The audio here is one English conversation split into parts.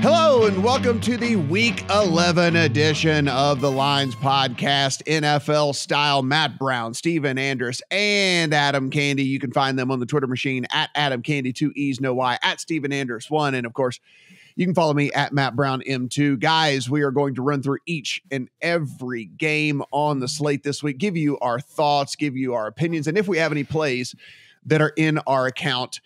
Hello and welcome to the Week 11 edition of the Lines Podcast, NFL style. Matt Brown, Stephen Andress, and Adam Candee. You can find them on the Twitter machine at Adam Candee, 2 E's, no Y, at Stephen Andress 1. And of course, you can follow me at Matt Brown M2. Guys, we are going to run through each and every game on the slate this week, give you our thoughts, give you our opinions, and if we have any plays that are in our account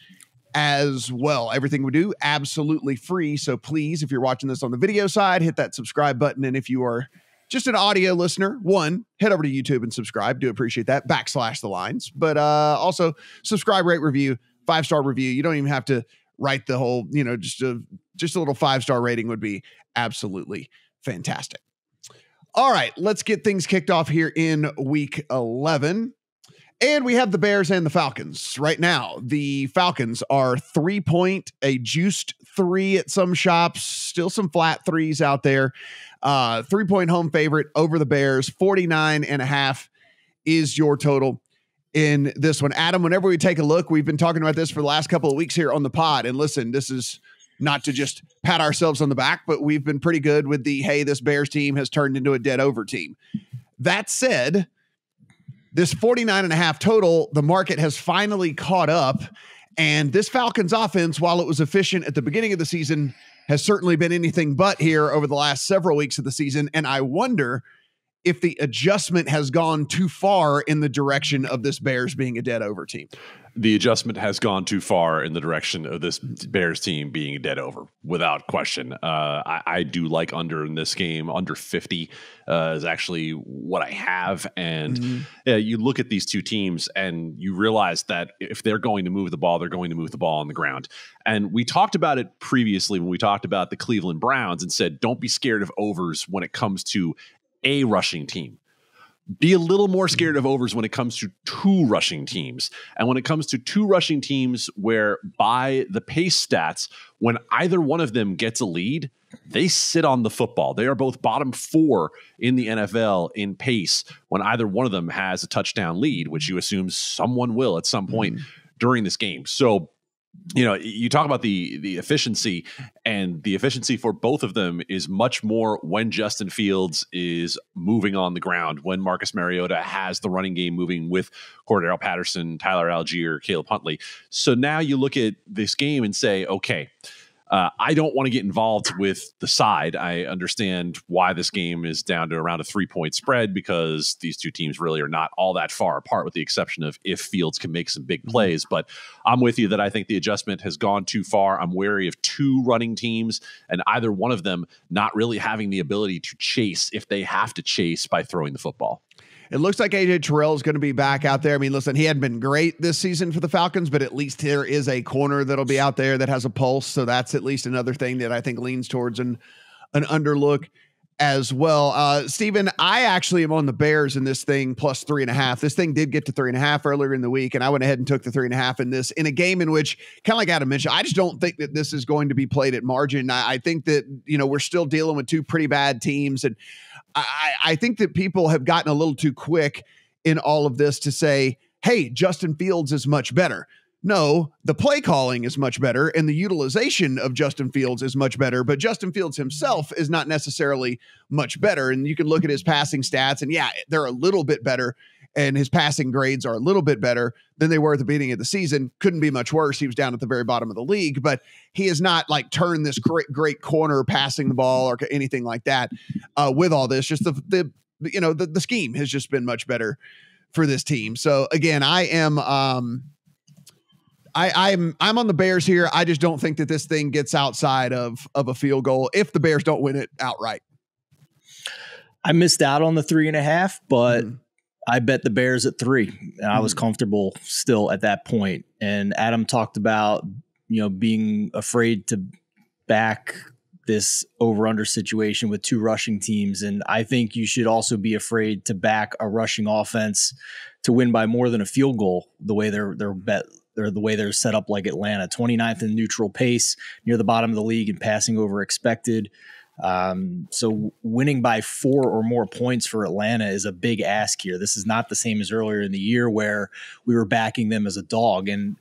as well. Everything we do, absolutely free. So please, if you're watching this on the video side, hit that subscribe button. And if you are just an audio listener, head over to YouTube and subscribe. Do appreciate that. / the lines. But also subscribe, rate, review, 5-star review. You don't even have to write the whole, just a little 5-star rating would be absolutely fantastic. All right, let's get things kicked off here in week 11. And we have the Bears and the Falcons right now. The Falcons are 3-point, a juiced 3 at some shops, still some flat 3s out there. 3-point home favorite over the Bears. 49.5 is your total in this one. Adam, whenever we take a look, we've been talking about this for the last couple of weeks here on the pod. And listen, this is not to just pat ourselves on the back, but we've been pretty good with hey, this Bears team has turned into a dead over team. That said, this 49.5 total, the market has finally caught up, and this Falcons offense, while it was efficient at the beginning of the season, has certainly been anything but here over the last several weeks of the season. And I wonder if the adjustment has gone too far in the direction of this Bears being a dead over team. The adjustment has gone too far in the direction of this Bears team being a dead over, without question. I do like under in this game. Under 50 is actually what I have. And you look at these two teams and you realize that if they're going to move the ball, they're going to move the ball on the ground. And we talked about it previously when we talked about the Cleveland Browns and said, don't be scared of overs when it comes to a rushing team. Be a little more scared of overs when it comes to 2 rushing teams. And when it comes to 2 rushing teams where by the pace stats, when either one of them gets a lead, they sit on the football. They are both bottom 4 in the NFL in pace when either one of them has a touchdown lead, which you assume someone will at some point during this game. So, you talk about the efficiency, and the efficiency for both of them is much more when Justin Fields is moving on the ground, when Marcus Mariota has the running game moving with Cordero Patterson, Tyler Algier, Caleb Huntley. So now you look at this game and say, okay, I don't want to get involved with the side. I understand why this game is down to around a 3-point spread because these two teams really are not all that far apart, with the exception of if Fields can make some big plays. But I'm with you that I think the adjustment has gone too far. I'm wary of 2 running teams and either one of them not really having the ability to chase if they have to chase by throwing the football. It looks like A.J. Terrell is going to be back out there. I mean, listen, he hadn't been great this season for the Falcons, but at least there is a corner that'll be out there that has a pulse. So that's at least another thing that I think leans towards an underlook as well. Stephen, I actually am on the Bears in this thing plus 3.5. This thing did get to 3.5 earlier in the week, and I went ahead and took the 3.5 in this, in a game in which, kind of like Adam mentioned, I just don't think that this is going to be played at margin. I think that, we're still dealing with 2 pretty bad teams, and I think that people have gotten a little too quick in all of this to say, hey, Justin Fields is much better. No, the play calling is much better and the utilization of Justin Fields is much better, but Justin Fields himself is not necessarily much better. And you can look at his passing stats and they're a little bit better, and his passing grades are a little bit better than they were at the beginning of the season. Couldn't be much worse. He was down at the very bottom of the league, but he has not turned this great corner passing the ball or anything like that. With all this, just the scheme has just been much better for this team. So again, I'm on the Bears here. I just don't think that this thing gets outside of a field goal if the Bears don't win it outright. I missed out on the 3.5, but I bet the Bears at 3. And I was comfortable still at that point. And Adam talked about, being afraid to back this over-under situation with 2 rushing teams. And I think you should also be afraid to back a rushing offense to win by more than a field goal, the way they're the way they're set up, like Atlanta. 29th in neutral pace, near the bottom of the league in passing over expected. So winning by 4 or more points for Atlanta is a big ask here. This is not the same as earlier in the year where we were backing them as a dog. And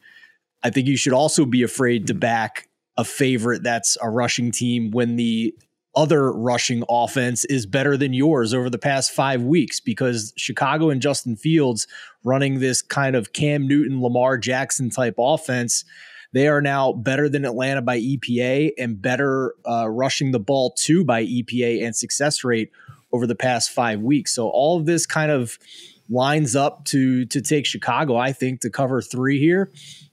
I think you should also be afraid to back a favorite that's a rushing team when the other rushing offense is better than yours over the past 5 weeks, because Chicago and Justin Fields running this kind of Cam Newton, Lamar Jackson type offense, they are now better than Atlanta by EPA and better rushing the ball too by EPA and success rate over the past 5 weeks. So all of this kind of lines up to take Chicago, I think, to cover 3 here.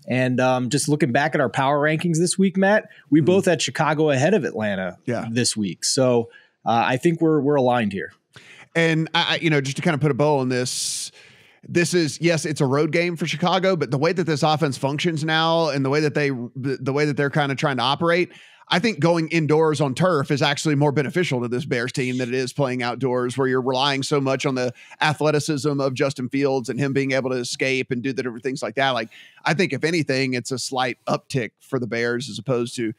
And just looking back at our power rankings this week, Matt, we both had Chicago ahead of Atlanta this week. So I think we're aligned here. And I just to kind of put a bow on this is, yes, it's a road game for Chicago, but the way that this offense functions now and the way that they're kind of trying to operate, I think going indoors on turf is actually more beneficial to this Bears team than it is playing outdoors, where you're relying so much on the athleticism of Justin Fields and him being able to escape and do the different things like that. Like, I think if anything, it's a slight uptick for the Bears as opposed to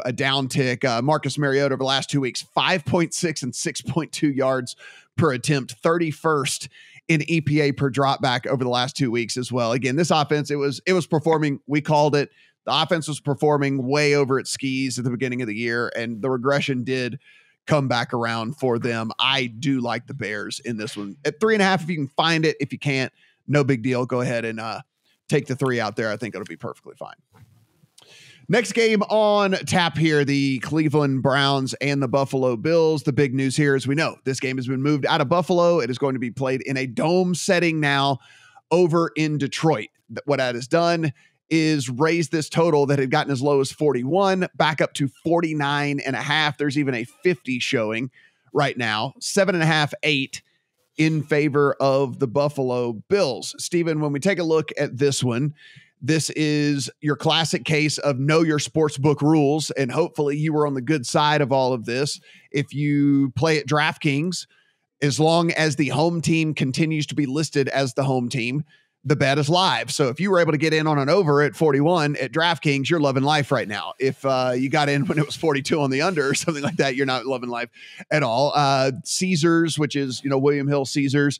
a downtick. Marcus Mariota over the last 2 weeks, 5.6 and 6.2 yards per attempt, 31st in EPA per drop back over the last 2 weeks as well. Again, this offense, it was performing. We called it. The offense was performing way over its skis at the beginning of the year, and the regression did come back around for them. I do like the Bears in this one at 3.5. If you can find it, if you can't, no big deal. Go ahead and take the 3 out there. I think it'll be perfectly fine. Next game on tap here, the Cleveland Browns and the Buffalo Bills. The big news here is we know this game has been moved out of Buffalo. It is going to be played in a dome setting now over in Detroit. What that has done is raise this total that had gotten as low as 41 back up to 49.5. There's even a 50 showing right now, 7.5, 8 in favor of the Buffalo Bills. Steven, when we take a look at this one, this is your classic case of know your sportsbook rules, and hopefully you were on the good side of all of this. If you play at DraftKings, as long as the home team continues to be listed as the home team, the bet is live. So if you were able to get in on an over at 41 at DraftKings, you're loving life right now. If you got in when it was 42 on the under or something like that, you're not loving life at all. Caesars, which is, William Hill Caesars,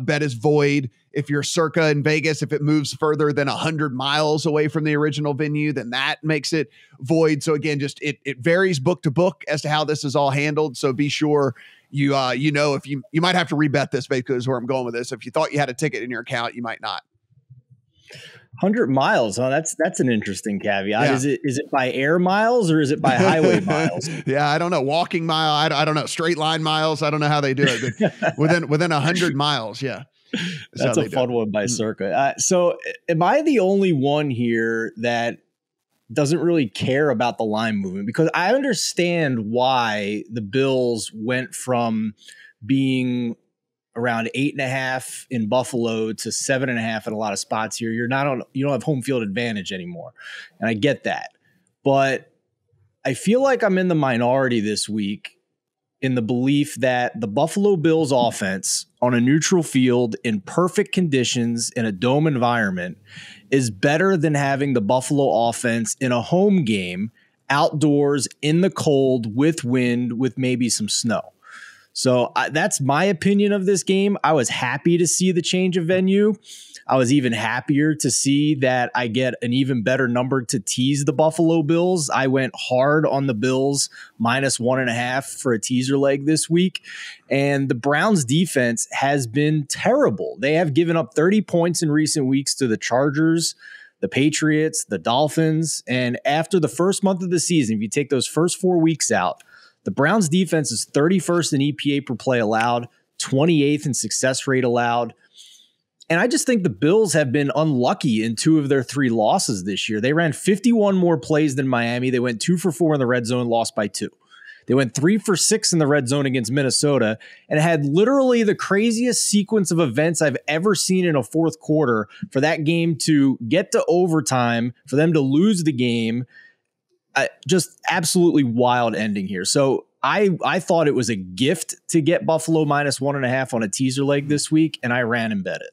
bet is void. If you're Circa in Vegas, if it moves further than 100 miles away from the original venue, then that makes it void. So again, just it varies book to book as to how this is all handled. So be sure if you might have to rebet this, basically is where I'm going with this. If you thought you had a ticket in your account, you might not. 100 miles. Oh, that's an interesting caveat. Yeah. Is it by air miles or is it by highway miles? Yeah, I don't know. Walking mile. I don't know. Straight line miles. I don't know how they do it, but within 100 miles. Yeah. That's a fun one by Circa. So am I the only one here that doesn't really care about the line movement? Because I understand why the Bills went from being around 8.5 in Buffalo to 7.5 in a lot of spots here. You don't have home field advantage anymore. And I get that. But I feel like I'm in the minority this week in the belief that the Buffalo Bills offense on a neutral field in perfect conditions in a dome environment is better than having the Buffalo offense in a home game outdoors in the cold with wind with maybe some snow. So that's my opinion of this game. I was happy to see the change of venue. I was even happier to see that I get an even better number to tease the Buffalo Bills. I went hard on the Bills -1.5 for a teaser leg this week. And the Browns defense has been terrible. They have given up 30 points in recent weeks to the Chargers, the Patriots, the Dolphins. And after the first month of the season, if you take those first 4 weeks out, the Browns defense is 31st in EPA per play allowed, 28th in success rate allowed. And I just think the Bills have been unlucky in 2 of their 3 losses this year. They ran 51 more plays than Miami. They went 2 for 4 in the red zone, lost by 2. They went 3 for 6 in the red zone against Minnesota and had literally the craziest sequence of events I've ever seen in a fourth quarter for that game to get to overtime, for them to lose the game. Just absolutely wild ending here. So I thought it was a gift to get Buffalo -1.5 on a teaser leg this week, and I ran and bet it.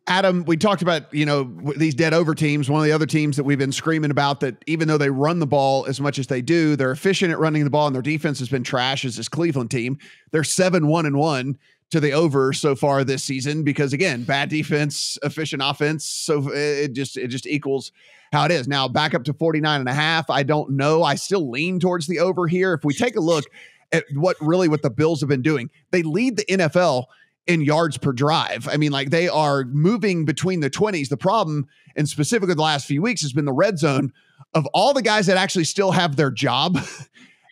Adam, we talked about, these dead over teams. One of the other teams that we've been screaming about that even though they run the ball as much as they do, they're efficient at running the ball and their defense has been trash, is this Cleveland team. They're 7-1-1 to the over so far this season because, again, bad defense, efficient offense. So it just equals how it is. Now, back up to 49.5. I don't know. I still lean towards the over here. If we take a look at what the Bills have been doing, they lead the NFL in yards per drive. I mean, like, they are moving between the 20s. The problem, and specifically the last few weeks, has been the red zone. Of all the guys that actually still have their job,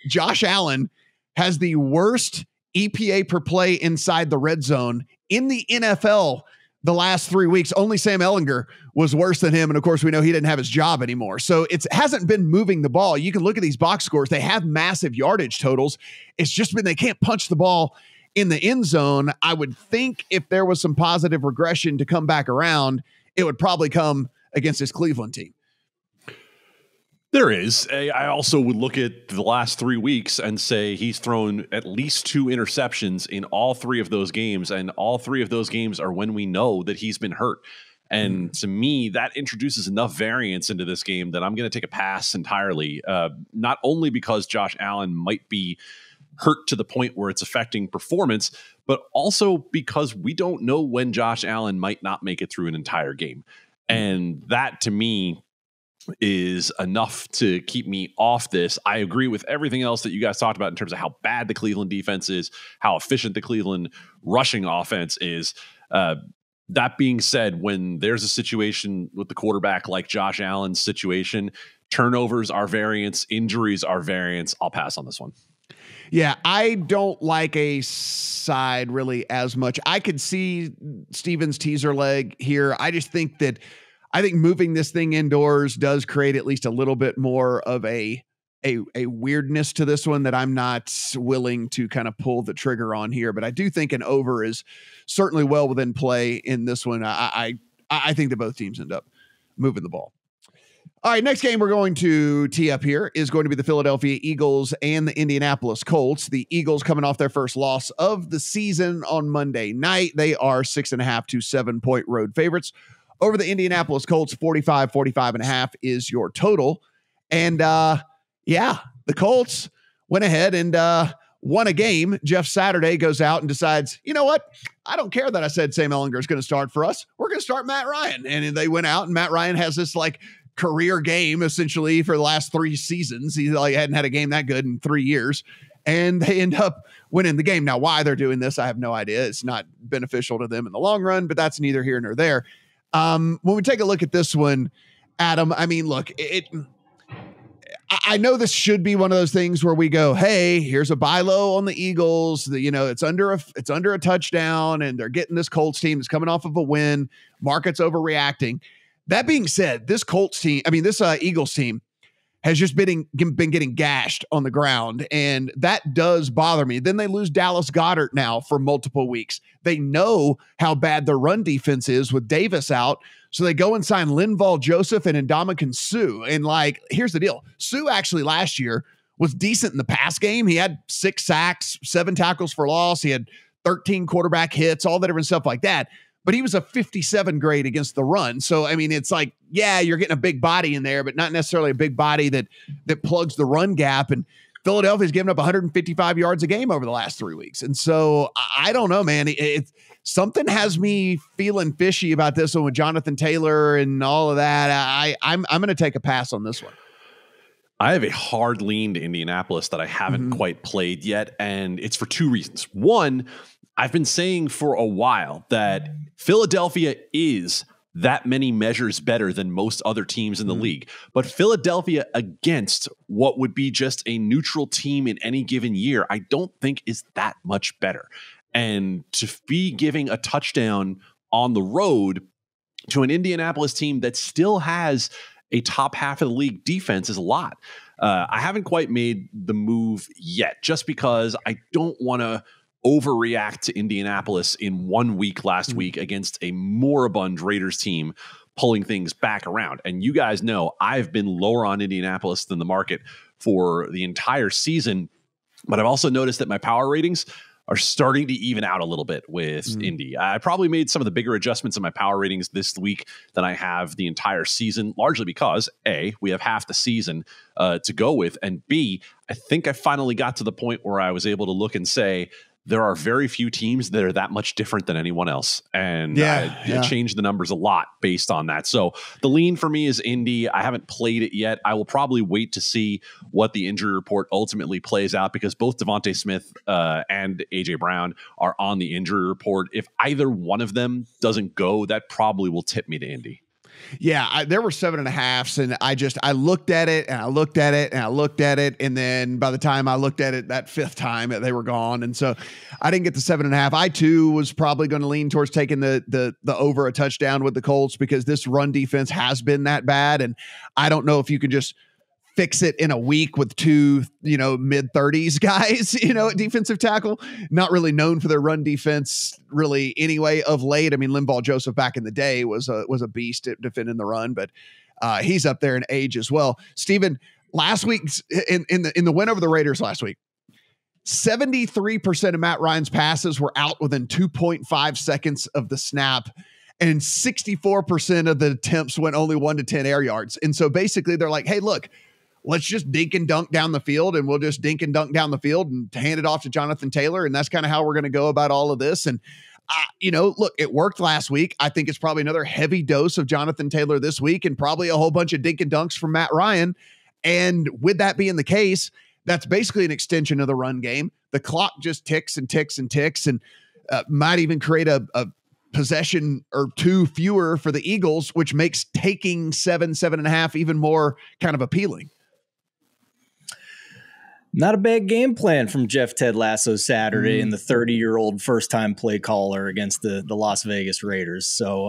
Josh Allen has the worst EPA per play inside the red zone in the NFL the last 3 weeks. Only Sam Ehlinger was worse than him. And of course, we know he didn't have his job anymore. So it hasn't been moving the ball. You can look at these box scores. They have massive yardage totals. It's just been they can't punch the ball in the end zone. I would think if there was some positive regression to come back around, it would probably come against this Cleveland team. There is. I also would look at the last 3 weeks and say he's thrown at least 2 interceptions in all 3 of those games. And all 3 of those games are when we know that he's been hurt. And to me, that introduces enough variance into this game that I'm going to take a pass entirely. Not only because Josh Allen might be hurt to the point where it's affecting performance, but also because we don't know when Josh Allen might not make it through an entire game. And that, to me, is enough to keep me off this. I agree with everything else that you guys talked about in terms of how bad the Cleveland defense is, how efficient the Cleveland rushing offense is. That being said, when there's a situation with the quarterback like Josh Allen's situation, turnovers are variance, injuries are variance. I'll pass on this one. Yeah, I don't like a side really as much. I could see Steven's teaser leg here. I just think that moving this thing indoors does create at least a little bit more of a weirdness to this one that I'm not willing to kind of pull the trigger on here. But I do think an over is certainly well within play in this one. I think that both teams end up moving the ball. All right, next game we're going to tee up here is going to be the Philadelphia Eagles and the Indianapolis Colts. The Eagles coming off their first loss of the season on Monday night. They are 6.5 to 7 point road favorites. Over the Indianapolis Colts, 45.5 is your total. And the Colts went ahead and won a game. Jeff Saturday goes out and decides, you know what? I don't care that I said Sam Ehlinger is going to start for us. We're going to start Matt Ryan. And they went out, and Matt Ryan has this like career game essentially for the last 3 seasons. He hadn't had a game that good in 3 years. And they end up winning the game. Now, why they're doing this, I have no idea. It's not beneficial to them in the long run, but that's neither here nor there. When we take a look at this one, Adam, I mean, look, I know this should be one of those things where we go, hey, here's a buy low on the Eagles. It's under a touchdown, and they're getting this Colts team that's coming off of a win. Market's overreacting. That being said, this Eagles team has just been getting gashed on the ground, and that does bother me. Then they lose Dallas Goedert now for multiple weeks. They know how bad their run defense is with Davis out, so they go and sign Linval Joseph and Ndamukong Suh. And here's the deal. Suh actually last year was decent in the pass game. He had 6 sacks, 7 tackles for loss. He had 13 quarterback hits, all that different stuff like that. But he was a 57 grade against the run. So, I mean, it's like, yeah, you're getting a big body in there, but not necessarily a big body that plugs the run gap. And Philadelphia's given up 155 yards a game over the last 3 weeks. And so I don't know, man. Something has me feeling fishy about this one with Jonathan Taylor and all of that. I'm going to take a pass on this one. I have a hard lean to Indianapolis that I haven't quite played yet. And it's for 2 reasons. One, I've been saying for a while that Philadelphia is that many measures better than most other teams in the league. But Philadelphia against what would be just a neutral team in any given year, I don't think is that much better. And to be giving a touchdown on the road to an Indianapolis team that still has a top half of the league defense is a lot. I haven't quite made the move yet, just because I don't want to overreact to Indianapolis in 1 week last week against a moribund Raiders team pulling things back around. And you guys know I've been lower on Indianapolis than the market for the entire season, but I've also noticed that my power ratings are starting to even out a little bit with Indy. I probably made some of the bigger adjustments in my power ratings this week than I have the entire season, largely because A, we have half the season to go with, and B, I think I finally got to the point where I was able to look and say, there are very few teams that are that much different than anyone else. And I changed the numbers a lot based on that. So the lean for me is Indy. I haven't played it yet. I will probably wait to see what the injury report ultimately plays out, because both Devontae Smith and AJ Brown are on the injury report. If either one of them doesn't go, that probably will tip me to Indy. Yeah, there were 7.5s, and I looked at it and I looked at it and I looked at it, and then by the time I looked at it that fifth time, they were gone, and so I didn't get the 7.5. I too was probably going to lean towards taking the over a touchdown with the Colts, because this run defense has been that bad, and I don't know if you can just fix it in a week with two, mid-30s guys, at defensive tackle, not really known for their run defense really anyway of late. I mean, Linval Joseph back in the day was a beast at defending the run, but he's up there in age as well. Steven, last week in the win over the Raiders last week, 73% of Matt Ryan's passes were out within 2.5 seconds of the snap, and 64% of the attempts went only 1 to 10 air yards. And so basically they're like, hey, look, let's just dink and dunk down the field, and we'll just dink and dunk down the field and hand it off to Jonathan Taylor. And that's kind of how we're going to go about all of this. And, look, it worked last week. I think it's probably another heavy dose of Jonathan Taylor this week, and probably a whole bunch of dink and dunks from Matt Ryan. And with that being the case, that's basically an extension of the run game. The clock just ticks and ticks and ticks, and might even create a possession or two fewer for the Eagles, which makes taking 7.5 even more kind of appealing. Not a bad game plan from Jeff Ted Lasso Saturday and the 30-year-old first-time play caller against the Las Vegas Raiders. So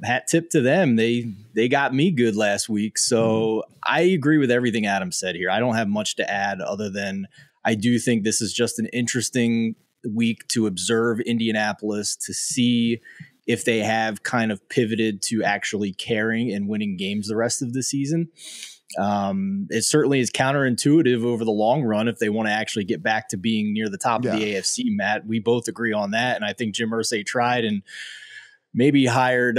hat tip to them. They got me good last week. So I agree with everything Adam said here. I don't have much to add other than I do think this is just an interesting week to observe Indianapolis, to see if they have kind of pivoted to actually caring and winning games the rest of the season. It certainly is counterintuitive over the long run if they want to actually get back to being near the top of the AFC, Matt. We both agree on that. And I think Jim Irsay tried and maybe hired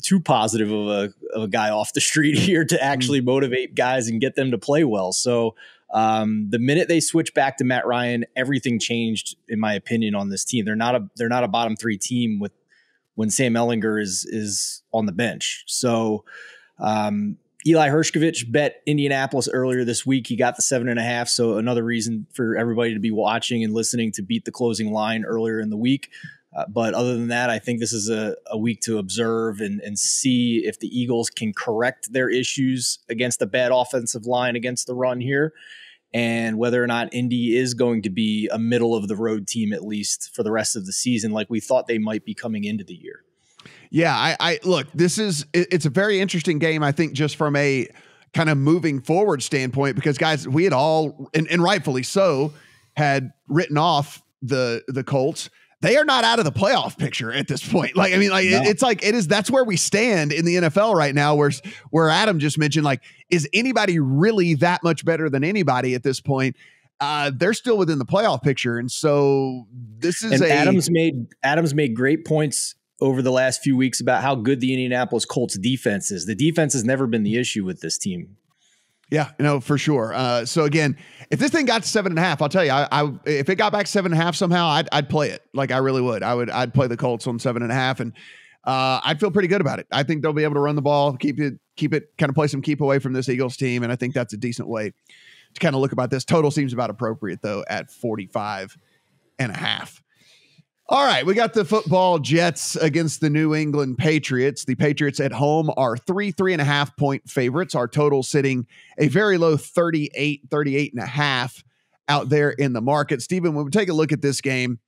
too positive of a guy off the street here to actually motivate guys and get them to play well. So the minute they switch back to Matt Ryan, everything changed, in my opinion, on this team. They're not a bottom three team when Sam Ehlinger is on the bench. So, Eli Hershkovich bet Indianapolis earlier this week. He got the 7.5. So another reason for everybody to be watching and listening to beat the closing line earlier in the week. But other than that, I think this is a week to observe and see if the Eagles can correct their issues against the bad offensive line against the run here, and whether or not Indy is going to be a middle of the road team, at least for the rest of the season, like we thought they might be coming into the year. Yeah, I look, it's a very interesting game, I think, just from a kind of moving forward standpoint, because guys, we had all, and rightfully so, had written off the Colts. They are not out of the playoff picture at this point. No. It's like, that's where we stand in the NFL right now, where Adam just mentioned, like, is anybody really that much better than anybody at this point? They're still within the playoff picture. And so this is Adams made great points over the last few weeks about how good the Indianapolis Colts defense is. The defense has never been the issue with this team. Yeah, for sure. So again, if this thing got to 7.5, I'll tell you, if it got back 7.5 somehow, I'd play it. Like, I really would. I'd play the Colts on 7.5, and I'd feel pretty good about it. I think they'll be able to run the ball, keep it, kind of play some keep away from this Eagles team, and I think that's a decent way to kind of look about this. Total seems about appropriate though at 45.5. All right, we got the football Jets against the New England Patriots. The Patriots at home are 3.5 point favorites. Our total sitting a very low 38.5 out there in the market. Steven, when we take a look at this game,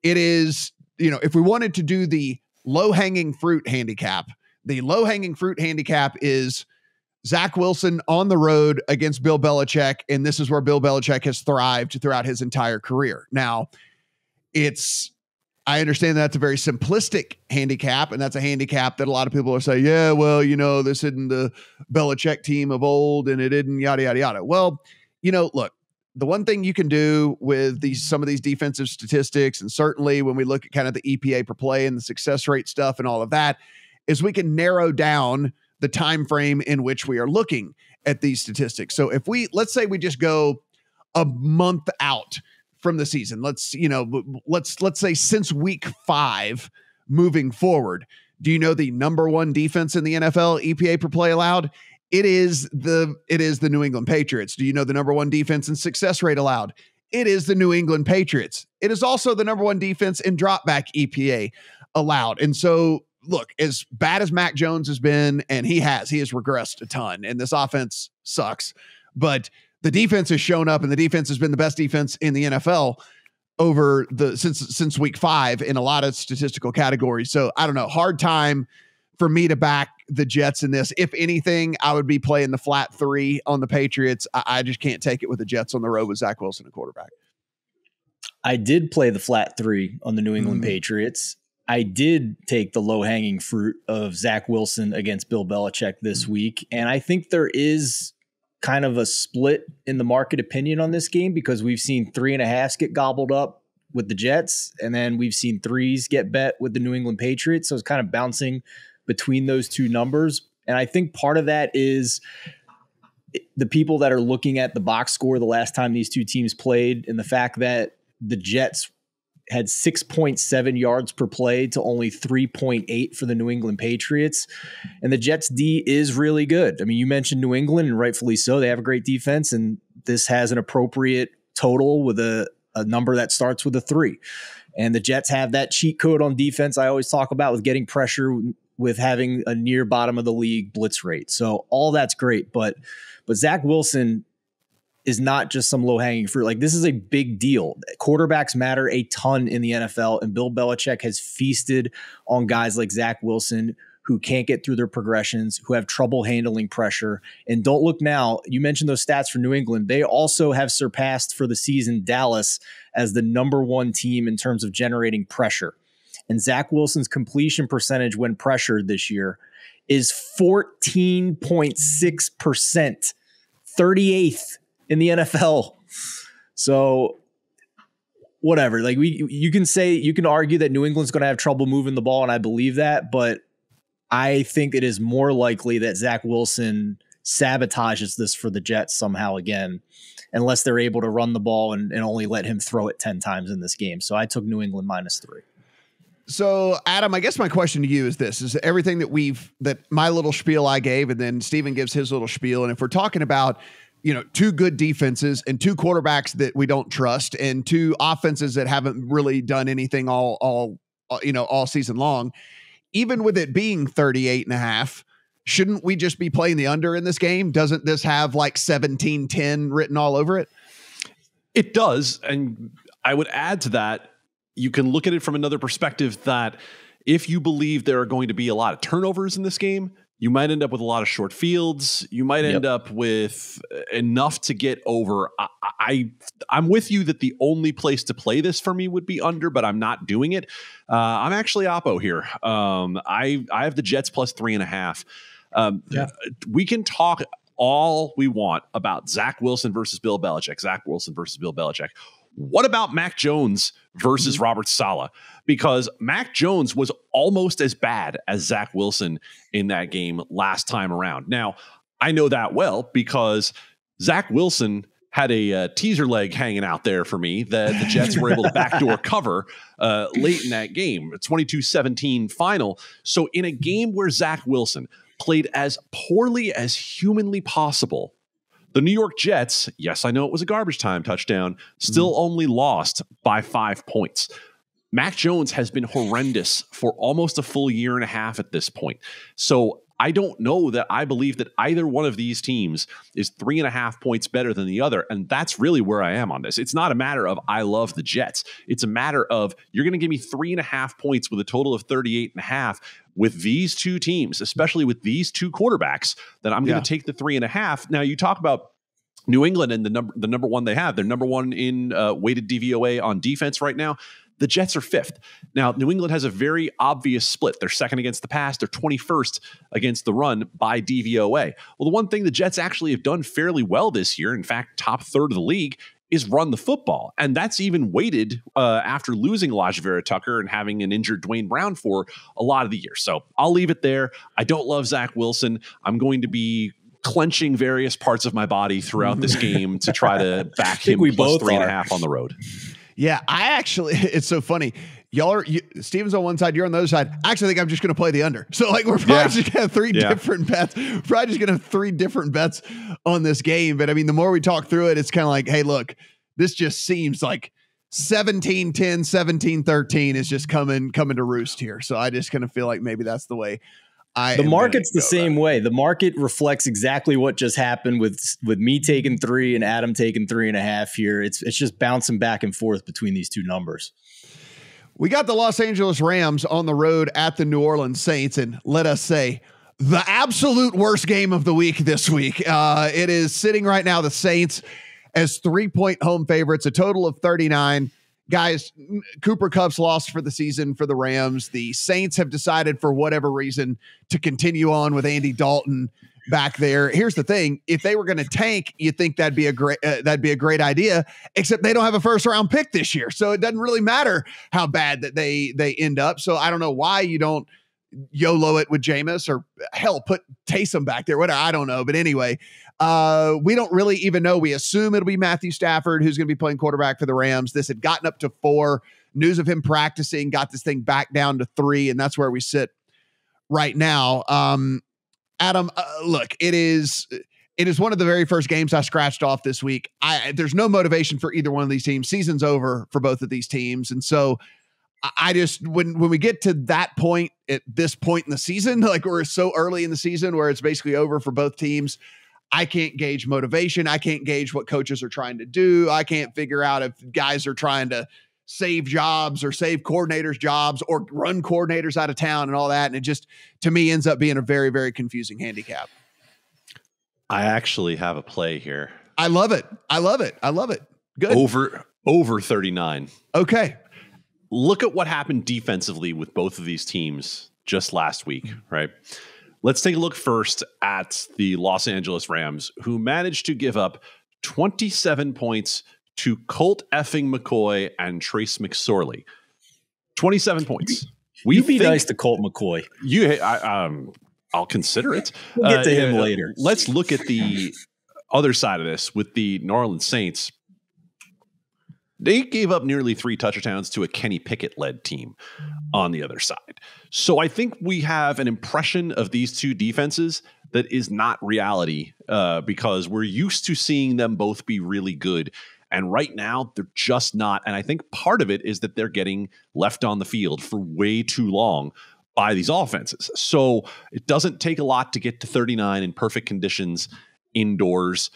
it is, if we wanted to do the low-hanging fruit handicap, the low-hanging fruit handicap is Zach Wilson on the road against Bill Belichick, and this is where Bill Belichick has thrived throughout his entire career. Now, I understand that's a very simplistic handicap, and that's a handicap that a lot of people are saying, yeah, well, this isn't the Belichick team of old, and it isn't yada, yada, yada. Well, look, the one thing you can do with some of these defensive statistics, and certainly when we look at kind of the EPA per play and the success rate stuff and all of that, is we can narrow down the time frame in which we are looking at these statistics. So if let's say we just go a month out from the season, let's say since week 5 moving forward, do you know the number one defense in the NFL EPA per play allowed? It is the New England Patriots. Do you know the number one defense in success rate allowed? It is the New England Patriots. It is also the number one defense in dropback EPA allowed. And so, look, as bad as Mac Jones has been, and he has regressed a ton, and this offense sucks, but the defense has shown up, and the defense has been the best defense in the NFL over since week 5 in a lot of statistical categories. So I don't know, hard time for me to back the Jets in this. If anything, I would be playing the flat 3 on the Patriots. I just can't take it with the Jets on the road with Zach Wilson, a quarterback. I did play the flat 3 on the New England Patriots. I did take the low-hanging fruit of Zach Wilson against Bill Belichick this week. And I think there is kind of a split in the market opinion on this game, because we've seen 3.5s get gobbled up with the Jets, and then we've seen 3s get bet with the New England Patriots. So it's kind of bouncing between those two numbers. And I think part of that is the people that are looking at the box score the last time these two teams played, and the fact that the Jets had 6.7 yards per play to only 3.8 for the New England Patriots. And the Jets D is really good. I mean, you mentioned New England, and rightfully so. They have a great defense, and this has an appropriate total with a number that starts with a 3. And the Jets have that cheat code on defense I always talk about, with getting pressure, with having a near bottom of the league blitz rate. So all that's great, but Zach Wilson is not just some low-hanging fruit. Like, this is a big deal. Quarterbacks matter a ton in the NFL, and Bill Belichick has feasted on guys like Zach Wilson who can't get through their progressions, who have trouble handling pressure. And don't look now, you mentioned those stats for New England. They also have surpassed for the season Dallas as the number 1 team in terms of generating pressure. And Zach Wilson's completion percentage when pressured this year is 14.6%, 38th in the NFL. So whatever, like you can argue that New England's going to have trouble moving the ball, and I believe that, but I think it is more likely that Zach Wilson sabotages this for the Jets somehow again, unless they're able to run the ball and only let him throw it 10 times in this game. So I took New England -3. So, Adam, I guess my question to you is this: is everything that my little spiel I gave, and then Steven gives his little spiel. And if we're talking about, two good defenses and 2 quarterbacks that we don't trust, and 2 offenses that haven't really done anything all season long, even with it being 38.5, shouldn't we just be playing the under in this game? Doesn't this have like 17-10 written all over it? It does. And I would add to that, you can look at it from another perspective, that if you believe there are going to be a lot of turnovers in this game, you might end up with a lot of short fields. You might end up with enough to get over. I'm with you that the only place to play this for me would be under, but I'm not doing it. I'm actually oppo here. I have the Jets +3.5. We can talk all we want about Zach Wilson versus Bill Belichick. What about Mac Jones versus Robert Saleh? Because Mac Jones was almost as bad as Zach Wilson in that game last time around. Now, I know that well because Zach Wilson had a teaser leg hanging out there for me that the Jets were able to backdoor cover late in that game, a 22-17 final. So in a game where Zach Wilson played as poorly as humanly possible, the New York Jets, yes, I know it was a garbage time touchdown, still only lost by 5 points. Mac Jones has been horrendous for almost a full year and a half at this point. So I don't know that I believe that either one of these teams is 3.5 points better than the other. And that's really where I am on this. It's not a matter of I love the Jets. It's a matter of you're going to give me 3.5 points with a total of 38.5 with these two teams, especially with these 2 quarterbacks, that I'm going to take the 3.5. Now you talk about New England and the number 1 they have. They're number 1 in weighted DVOA on defense right now. The Jets are 5th. Now, New England has a very obvious split. They're 2nd against the pass. They're 21st against the run by DVOA. Well, the one thing the Jets actually have done fairly well this year, in fact, top third of the league, is run the football. And that's even weighted after losing Elijah Vera Tucker and having an injured Dwayne Brown for a lot of the year. So I'll leave it there. I don't love Zach Wilson. I'm going to be clenching various parts of my body throughout this game to try to back him plus 3.5 on the road. Yeah, it's so funny. Steven's on one side, you're on the other side. I actually think I'm just going to play the under. So like we're probably just going to have three different bets. We're probably just going to have three different bets on this game. But I mean, the more we talk through it, it's kind of like, hey, look, this just seems like 17-10, 17-13 is just coming to roost here. So I just kind of feel like maybe that's the way the market's the same way. The market reflects exactly what just happened with me taking 3 and Adam taking 3.5 here. It's just bouncing back and forth between these two numbers. We got the Los Angeles Rams on the road at the New Orleans Saints, and let us say the absolute worst game of the week this week. It is sitting right now, the Saints as 3-point home favorites, a total of 39. Guys, Cooper Kupp's lost for the season for the Rams. The Saints have decided for whatever reason to continue on with Andy Dalton back there. Here's the thing. If they were going to tank, you think that'd be a great idea, except they don't have a first round pick this year. So it doesn't really matter how bad that they end up. So I don't know why you don't YOLO it with Jameis, or hell, put Taysom back there, whatever. I don't know. But anyway, we don't really even know. We assume it'll be Matthew Stafford who's going to be playing quarterback for the Rams. This had gotten up to 4. News of him practicing got this thing back down to 3, and that's where we sit right now. Adam, look, it is one of the very first games I scratched off this week. There's no motivation for either one of these teams. Season's over for both of these teams, and so I just, when we get to that point, at this point in the season, like we're so early in the season where it's basically over for both teams, I can't gauge motivation. I can't gauge what coaches are trying to do. I can't figure out if guys are trying to save jobs or save coordinators' jobs or run coordinators out of town and all that. And it just, to me, ends up being a very, very confusing handicap. I actually have a play here. I love it. Good. Over 39. Okay. Look at what happened defensively with both of these teams just last week, right? Let's take a look first at the Los Angeles Rams, who managed to give up 27 points to Colt effing McCoy and Trace McSorley. 27 points. You'd be nice to Colt McCoy. I'll consider it. We'll get to him later. Let's look at the other side of this with the New Orleans Saints. They gave up nearly 3 touchdowns to a Kenny Pickett-led team on the other side. So I think we have an impression of these two defenses that is not reality, because we're used to seeing them both be really good. And right now, they're just not. And I think part of it is that they're getting left on the field for way too long by these offenses. So it doesn't take a lot to get to 39 in perfect conditions indoors.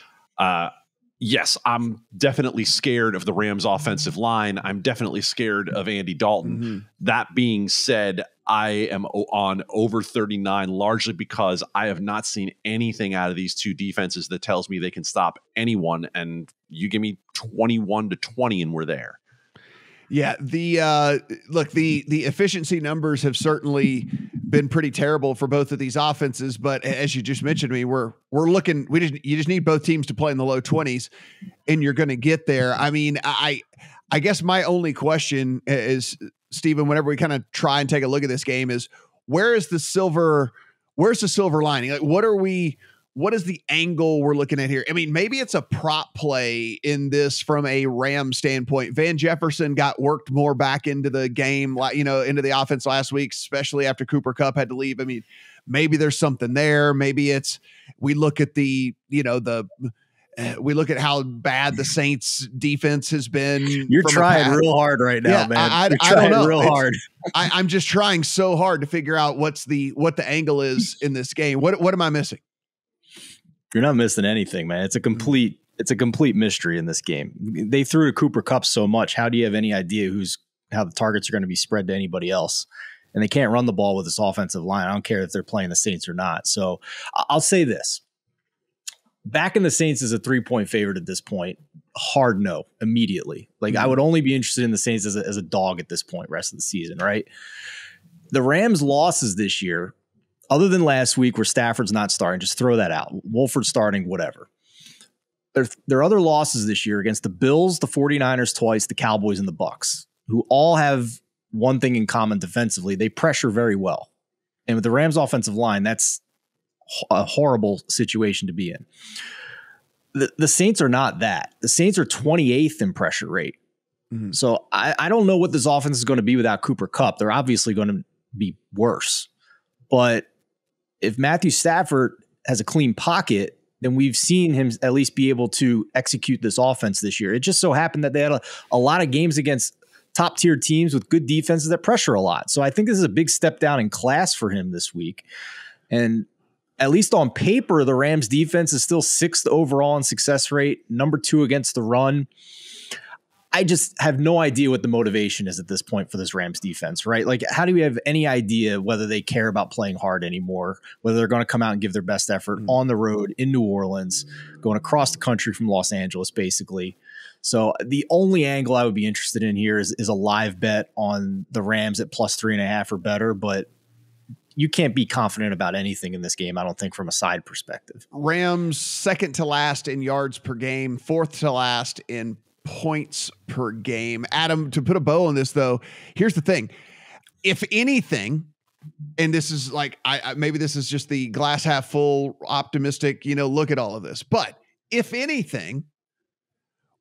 Yes, I'm definitely scared of the Rams offensive line. I'm definitely scared of Andy Dalton. Mm-hmm. That being said, I am on over 39 largely because I have not seen anything out of these two defenses that tells me they can stop anyone. And you give me 21-20 and we're there. Yeah, the efficiency numbers have certainly been pretty terrible for both of these offenses. But as you just mentioned, we're looking. You just need both teams to play in the low 20s, and you're going to get there. I mean, I guess my only question is, Stephen, whenever we kind of try and take a look at this game, is where's the silver lining? Like, what is the angle we're looking at here? I mean, maybe it's a prop play in this from a Ram standpoint. Van Jefferson got worked more back into the game, into the offense last week, especially after Cooper Kupp had to leave. I mean, maybe there's something there. Maybe we look at we look at how bad the Saints defense has been. You're trying real hard right now, man. I don't know. Real hard. I'm just trying so hard to figure out what the angle is in this game. What am I missing? You're not missing anything, man. It's a complete mystery in this game. They threw to Cooper Kupp so much. How do you have any idea how the targets are going to be spread to anybody else? And they can't run the ball with this offensive line. I don't care if they're playing the Saints or not. So I'll say this. Backing the Saints is a 3-point favorite at this point. Hard no, immediately. Like, I would only be interested in the Saints as a dog at this point, rest of the season, right? The Rams' losses this year, other than last week where Stafford's not starting, just throw that out. Wolford's starting, whatever. There are other losses this year against the Bills, the 49ers twice, the Cowboys, and the Bucs, who all have one thing in common defensively. They pressure very well. And with the Rams' offensive line, that's a horrible situation to be in. The Saints are not that. The Saints are 28th in pressure rate. Mm-hmm. So I don't know what this offense is going to be without Cooper Kupp. They're obviously going to be worse. But if Matthew Stafford has a clean pocket, then we've seen him at least be able to execute this offense this year. It just so happened that they had a lot of games against top-tier teams with good defenses that pressure a lot. So I think this is a big step down in class for him this week. And at least on paper, the Rams defense is still 6th overall in success rate, number 2 against the run. I just have no idea what the motivation is at this point for this Rams defense, right? Like, how do we have any idea whether they care about playing hard anymore, whether they're going to come out and give their best effort on the road in New Orleans, going across the country from Los Angeles, basically. So the only angle I would be interested in here is a live bet on the Rams at +3.5 or better, but you can't be confident about anything in this game, I don't think, from a side perspective. Rams second to last in yards per game, 4th to last in points per game. Adam, to put a bow on this, though, here's the thing. If anything, and this is like, maybe this is just the glass half full, optimistic, look at all of this. But if anything,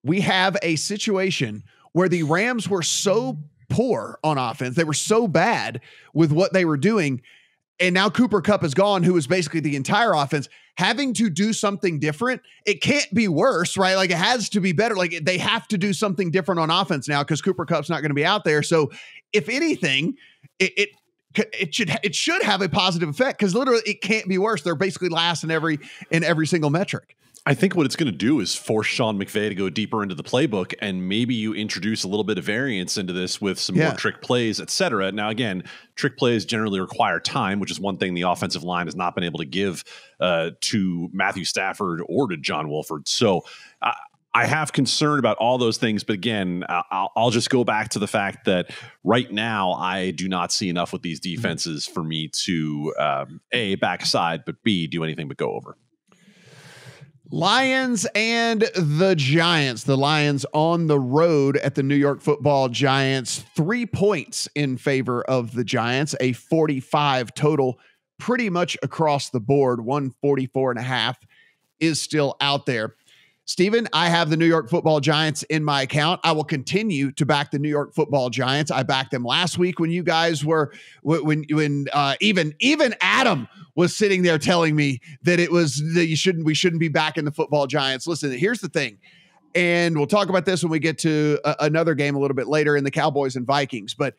we have a situation where the Rams were so poor on offense. They were so bad with what they were doing. And now Cooper Kupp is gone, who is basically the entire offense, having to do something different. It can't be worse, right? Like, it has to be better. Like, they have to do something different on offense now because Cooper Kupp's not going to be out there. So if anything, it should have a positive effect because literally it can't be worse. They're basically last in every single metric. I think what it's going to do is force Sean McVay to go deeper into the playbook, and maybe you introduce a little bit of variance into this with some more trick plays, et cetera. Now, again, trick plays generally require time, which is one thing the offensive line has not been able to give to Matthew Stafford or to John Wolford. So I have concern about all those things. But again, I'll just go back to the fact that right now I do not see enough with these defenses for me to A, back aside, but B, do anything but go over. Lions and the Giants. The Lions on the road at the New York Football Giants. 3 points in favor of the Giants, a 45 total pretty much across the board. 144.5 is still out there. Steven, I have the New York Football Giants in my account. I will continue to back the New York Football Giants. I backed them last week when you guys were, when even Adam was sitting there telling me that it was that we shouldn't be backing the Football Giants. Listen, here's the thing, and we'll talk about this when we get to another game a little bit later in the Cowboys and Vikings. But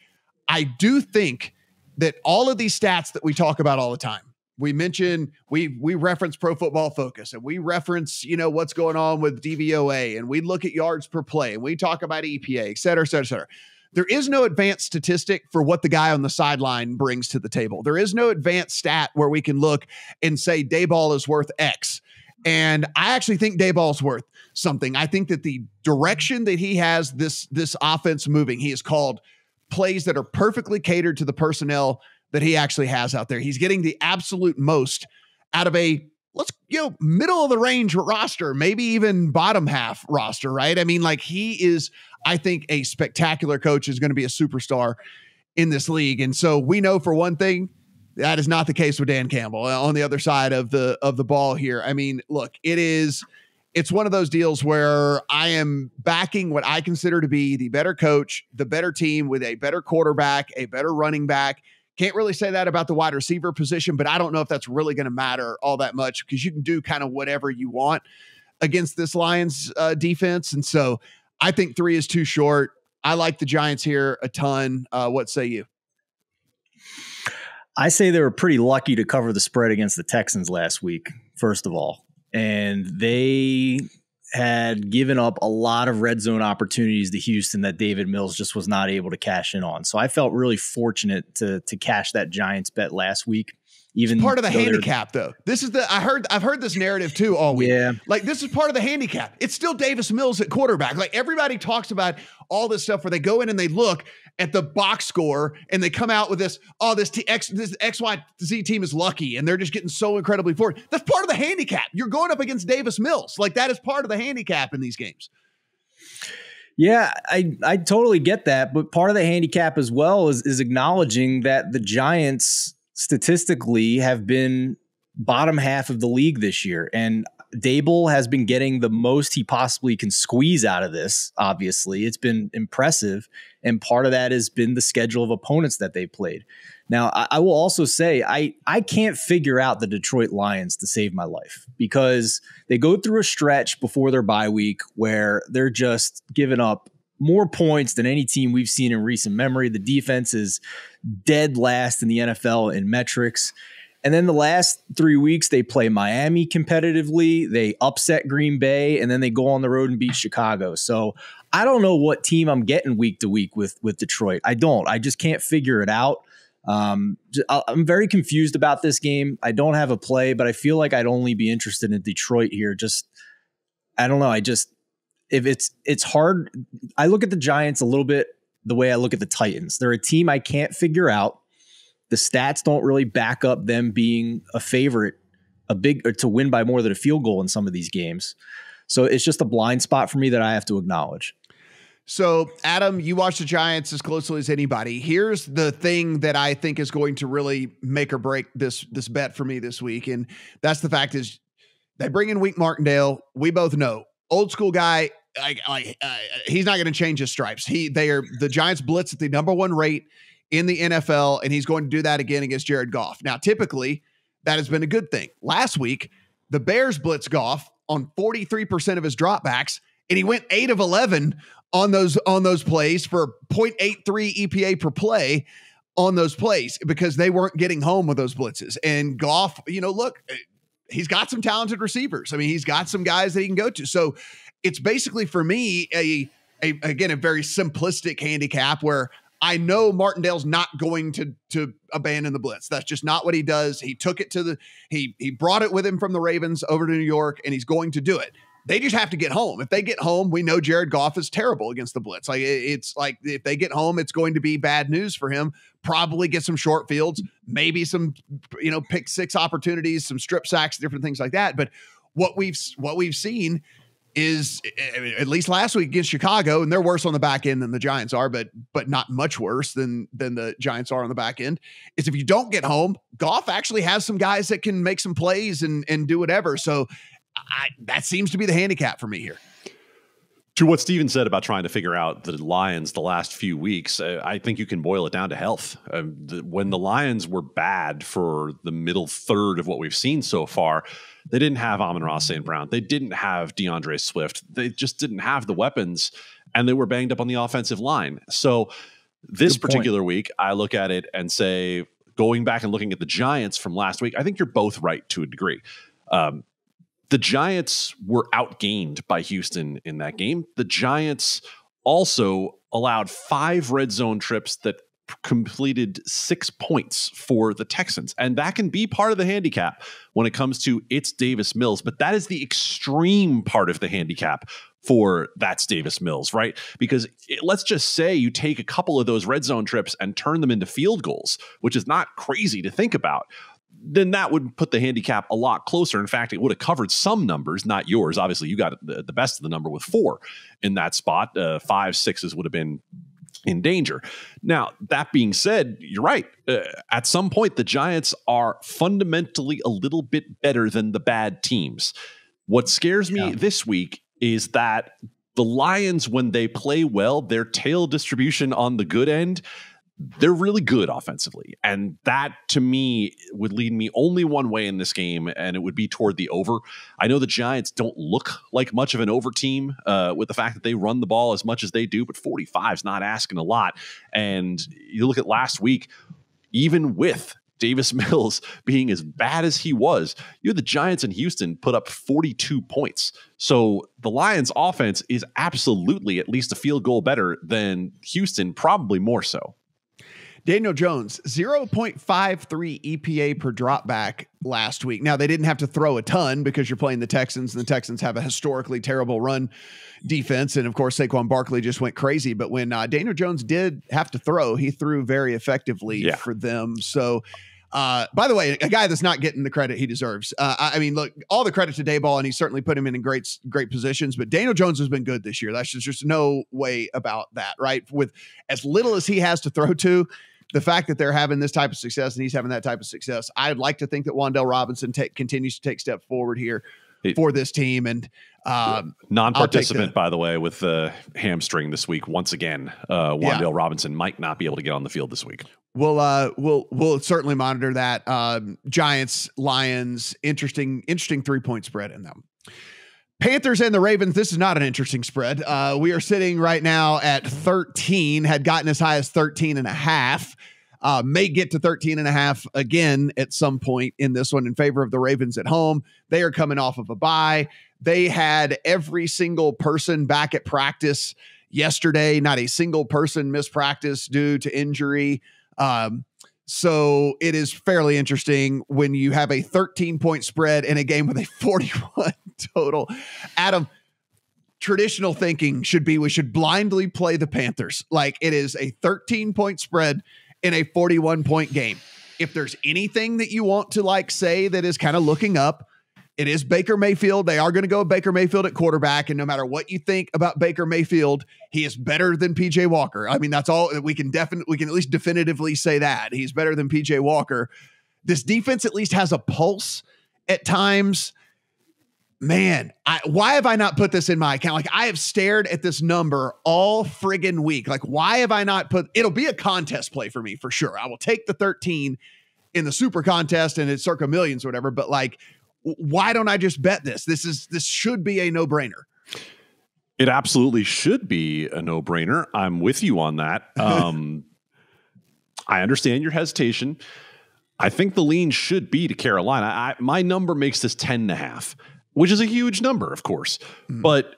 I do think that all of these stats that we talk about all the time, we mention, we reference Pro Football Focus, and we reference, what's going on with DVOA, and we look at yards per play, and we talk about EPA, et cetera, et cetera, et cetera. There is no advanced statistic for what the guy on the sideline brings to the table. There is no advanced stat where we can look and say Daboll is worth X. And I actually think Daboll's worth something. I think that the direction that he has this offense moving, he has called plays that are perfectly catered to the personnel that he actually has out there. He's getting the absolute most out of a, middle of the range roster, maybe even bottom half roster, right? I mean, like, he is, I think, a spectacular coach, is going to be a superstar in this league. And so we know for one thing, that is not the case with Dan Campbell on the other side of the ball here. I mean, look, it's one of those deals where I am backing what I consider to be the better coach, the better team with a better quarterback, a better running back. Can't really say that about the wide receiver position, but I don't know if that's really going to matter all that much because you can do kind of whatever you want against this Lions defense. And so I think 3 is too short. I like the Giants here a ton. What say you? I say they were pretty lucky to cover the spread against the Texans last week, first of all. And they had given up a lot of red zone opportunities to Houston that David Mills just was not able to cash in on. So I felt really fortunate to cash that Giants bet last week. Even it's part of the handicap, though. This is I've heard this narrative too all week. Yeah. Like, this is part of the handicap. It's still Davis Mills at quarterback. Like, everybody talks about all this stuff where they go in and they look at the box score and they come out with this XYZ team is lucky and they're just getting so incredibly forward. That's part of the handicap. You're going up against Davis Mills. Like, that is part of the handicap in these games. Yeah, I totally get that. But part of the handicap as well is acknowledging that the Giants statistically have been bottom half of the league this year. And Dable has been getting the most he possibly can squeeze out of this. Obviously, it's been impressive. And part of that has been the schedule of opponents that they played. Now, I will also say I can't figure out the Detroit Lions to save my life, because they go through a stretch before their bye week where they're just giving up more points than any team we've seen in recent memory. The defense is dead last in the NFL in metrics. And then the last 3 weeks, they play Miami competitively. They upset Green Bay, and then they go on the road and beat Chicago. So I don't know what team I'm getting week to week with Detroit. I don't. I just can't figure it out. I'm very confused about this game. I don't have a play, but I feel like I'd only be interested in Detroit here. I don't know. If it's hard. I look at the Giants a little bit the way I look at the Titans. They're a team I can't figure out. The stats don't really back up them being a favorite, to win by more than a field goal in some of these games. So it's just a blind spot for me that I have to acknowledge. So, Adam, you watch the Giants as closely as anybody. Here's the thing that I think is going to really make or break this bet for me this week, and that's the fact is they bring in Wink Martindale. We both know, old school guy. He's not going to change his stripes. The Giants blitz at the #1 rate in the NFL, and he's going to do that again against Jared Goff. Now, typically, that has been a good thing. Last week, the Bears blitz Goff on 43% of his dropbacks, and he went 8 of 11 on those plays for 0.83 EPA per play on those plays, because they weren't getting home with those blitzes. And Goff, look, he's got some talented receivers. I mean, he's got some guys that he can go to. So it's basically, for me, a very simplistic handicap where I know Martindale's not going to abandon the blitz. That's just not what he does. He took it he brought it with him from the Ravens over to New York, and he's going to do it. They just have to get home. If they get home, we know Jared Goff is terrible against the blitz. It's like if they get home, it's going to be bad news for him. Probably get some short fields, maybe some, pick six opportunities, some strip sacks, different things like that. But what we've seen is, at least last week against Chicago, and they're worse on the back end than the Giants are, but not much worse than the Giants are on the back end, is if you don't get home, Goff actually has some guys that can make some plays and do whatever. So that seems to be the handicap for me here. To what Steven said about trying to figure out the Lions the last few weeks, I think you can boil it down to health. When the Lions were bad for the middle third of what we've seen so far, they didn't have Amon-Ra St. Brown. They didn't have DeAndre Swift. They just didn't have the weapons, and they were banged up on the offensive line. So this particular week, I look at it and say, going back and looking at the Giants from last week, I think you're both right to a degree. The Giants were outgained by Houston in that game. The Giants also allowed 5 red zone trips that completed 6 points for the Texans. And that can be part of the handicap when it comes to it's Davis Mills, but that is the extreme part of the handicap for that's Davis Mills, right? Because let's just say you take a couple of those red zone trips and turn them into field goals, which is not crazy to think about. Then that would put the handicap a lot closer. In fact, it would have covered some numbers, not yours. Obviously, you got the best of the number with 4 in that spot. 5, 6s would have been in danger. Now, that being said, you're right. At some point, the Giants are fundamentally a little bit better than the bad teams. What scares me this week is that the Lions, when they play well, their tail distribution on the good end, they're really good offensively. And that, to me, would lead me only one way in this game, and it would be toward the over. I know the Giants don't look like much of an over team with the fact that they run the ball as much as they do, but 45 is not asking a lot. And you look at last week, even with Davis Mills being as bad as he was, you had the Giants in Houston put up 42 points. So the Lions offense is absolutely at least a field goal better than Houston, probably more so. Daniel Jones, 0.53 EPA per dropback last week. Now, they didn't have to throw a ton because you're playing the Texans, and the Texans have a historically terrible run defense. And, of course, Saquon Barkley just went crazy. But when Daniel Jones did have to throw, he threw very effectively for them. So, by the way, a guy that's not getting the credit he deserves. I mean, look, all the credit to Dayball, and he certainly put him in great positions, but Daniel Jones has been good this year. That's just no way about that, right? With as little as he has to throw to, the fact that they're having this type of success and he's having that type of success, I'd like to think that Wan'Dale Robinson continues to take step forward here for this team. And non-participant, by the way, with the hamstring this week. Once again, Wan'Dale Robinson might not be able to get on the field this week. We'll certainly monitor that. Giants, Lions, interesting 3-point spread in them. Panthers and the Ravens. This is not an interesting spread. We are sitting right now at 13, had gotten as high as 13.5. May get to 13.5 again at some point in this one in favor of the Ravens at home. They are coming off of a bye. They had every single person back at practice yesterday. Not a single person missed practice due to injury. So it is fairly interesting when you have a 13-point spread in a game with a 41 total. Adam, traditional thinking should be we should blindly play the Panthers. Like, it is a 13-point spread in a 41-point game. If there's anything that you want to say that is kind of looking up, it is Baker Mayfield. They are going to go Baker Mayfield at quarterback. And no matter what you think about Baker Mayfield, he is better than PJ Walker. I mean, that's all we can at least definitively say that he's better than PJ Walker. This defense at least has a pulse at times. Man, why have I not put this in my account? I have stared at this number all friggin' week. Why have I not it'll be a contest play for me for sure. I will take the 13 in the super contest and it's circa millions or whatever. But why don't I just bet this? This should be a no-brainer. It absolutely should be a no-brainer. I'm with you on that. I understand your hesitation. I think the lean should be to Carolina. My number makes this 10.5, which is a huge number, of course. But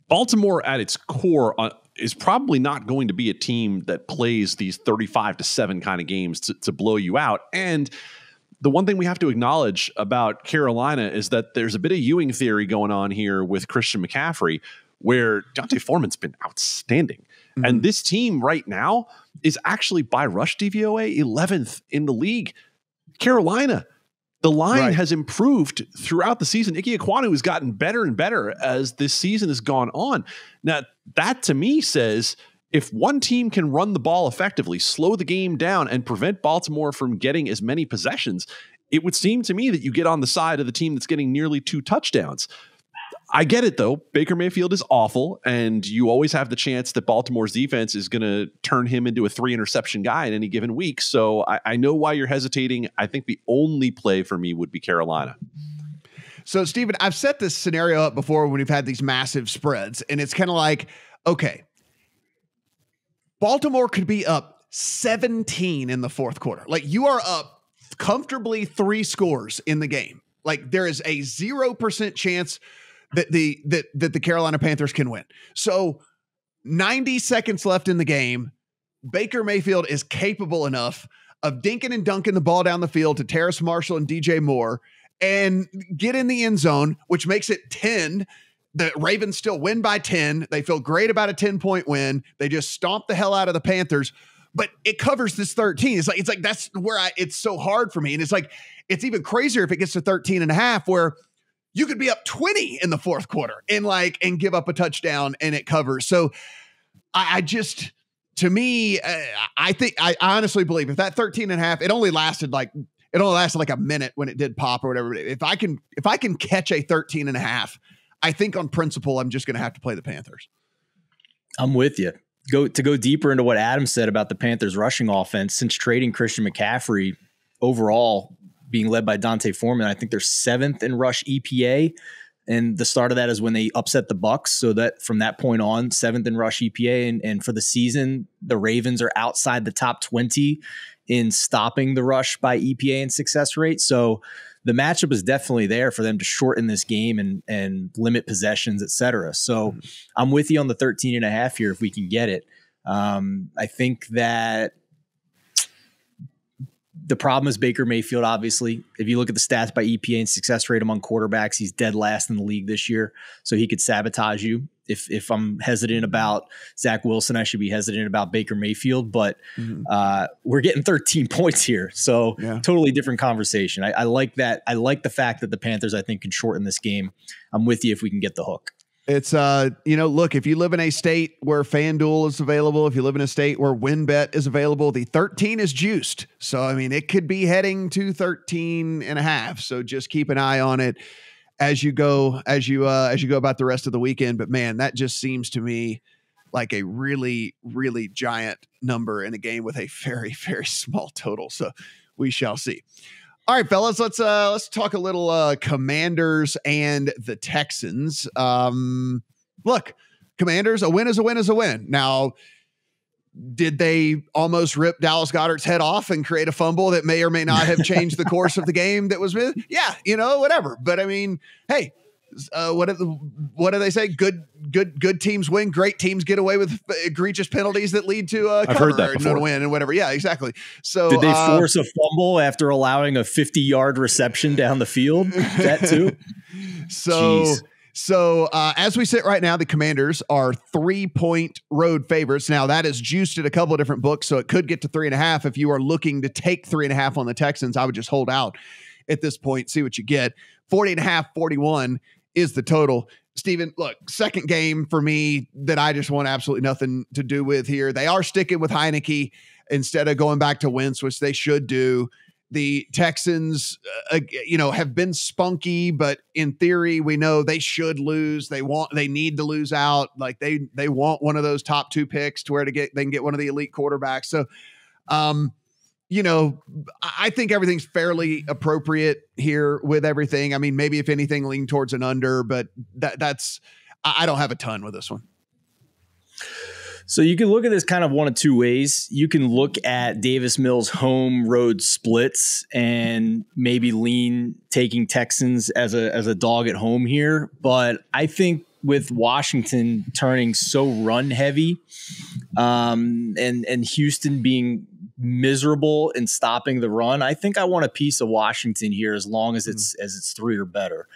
Baltimore at its core is probably not going to be a team that plays these 35-7 kind of games to blow you out. And the one thing we have to acknowledge about Carolina is that there's a bit of Ewing theory going on here with Christian McCaffrey, where D'Onta Foreman's been outstanding. And this team right now is actually by rush DVOA 11th in the league. Carolina, the line has improved throughout the season. Ike Ekwonu has gotten better and better as this season has gone on. Now, that to me says if one team can run the ball effectively, slow the game down, and prevent Baltimore from getting as many possessions, it would seem to me that you get on the side of the team that's getting nearly 2 touchdowns. I get it, though. Baker Mayfield is awful, and you always have the chance that Baltimore's defense is going to turn him into a 3-interception guy in any given week. So I know why you're hesitating. I think the only play for me would be Carolina. So, Steven, I've set this scenario up before when we've had these massive spreads, and it's kind of okay, Baltimore could be up 17 in the fourth quarter. You are up comfortably 3 scores in the game. There is a 0% chance that the Carolina Panthers can win. So 90 seconds left in the game. Baker Mayfield is capable enough of dinking and dunking the ball down the field to Terrace Marshall and DJ Moore and get in the end zone, which makes it 10. The Ravens still win by 10. They feel great about a 10-point win. They just stomp the hell out of the Panthers, but it covers this 13. It's like that's where it's so hard for me. And it's even crazier if it gets to 13.5, where you could be up 20 in the fourth quarter and give up a touchdown and it covers. So I just, to me, I honestly believe if that 13.5, it only lasted like a minute when it did pop or whatever. If I can catch a 13.5, I think on principle, I'm just going to have to play the Panthers. I'm with you. Go deeper into what Adam said about the Panthers rushing offense. Since trading Christian McCaffrey, overall being led by D'Onta Foreman, I think they're 7th in rush EPA. And the start of that is when they upset the Bucs. So that from that point on, 7th in rush EPA. And for the season, the Ravens are outside the top 20 in stopping the rush by EPA and success rate. So the matchup is definitely there for them to shorten this game and limit possessions, et cetera. So I'm with you on the 13.5 here if we can get it. I think that the problem is Baker Mayfield, obviously. If you look at the stats by EPA and success rate among quarterbacks, he's dead last in the league this year. So he could sabotage you. If I'm hesitant about Zach Wilson, I should be hesitant about Baker Mayfield. But we're getting 13 points here. So totally different conversation. I like that. I like the fact that the Panthers, I think, can shorten this game. I'm with you if we can get the hook. It's, look, if you live in a state where FanDuel is available, if you live in a state where WinBet is available, the 13 is juiced. So, I mean, it could be heading to 13.5. So just keep an eye on it. as you go about the rest of the weekend. But man, that just seems to me like a really, really giant number in a game with a very, very small total. So we shall see. All right, fellas, let's talk a little Commanders and the Texans. Look, Commanders, a win is a win is a win. Now, did they almost rip Dallas Goedert's head off and create a fumble that may or may not have changed the course of the game that was with? Yeah, whatever. But I mean, hey, what do they say? Good teams win. Great teams get away with egregious penalties that lead to I've heard that before. No win and whatever. Yeah, exactly. So did they force a fumble after allowing a 50-yard reception down the field? That too. So as we sit right now, the Commanders are 3-point road favorites. Now that is juiced at a couple of different books, so it could get to 3.5. If you are looking to take 3.5 on the Texans, I would just hold out at this point, see what you get. 40.5, 41 is the total. Steven, look, second game for me that I just want absolutely nothing to do with here. They are sticking with Heineke instead of going back to Wentz, which they should do. The Texans, have been spunky, but in theory, we know they should lose. They need to lose out. Like they want one of those top 2 picks to where they can get one of the elite quarterbacks. So, I think everything's fairly appropriate here with everything. I mean, maybe if anything, lean towards an under, but I don't have a ton with this one. So you can look at this kind of one of two ways. You can look at Davis Mills' home road splits and maybe lean taking Texans as a dog at home here. But I think with Washington turning so run heavy, and Houston being miserable in stopping the run, I think I want a piece of Washington here as long as it's 3 or better.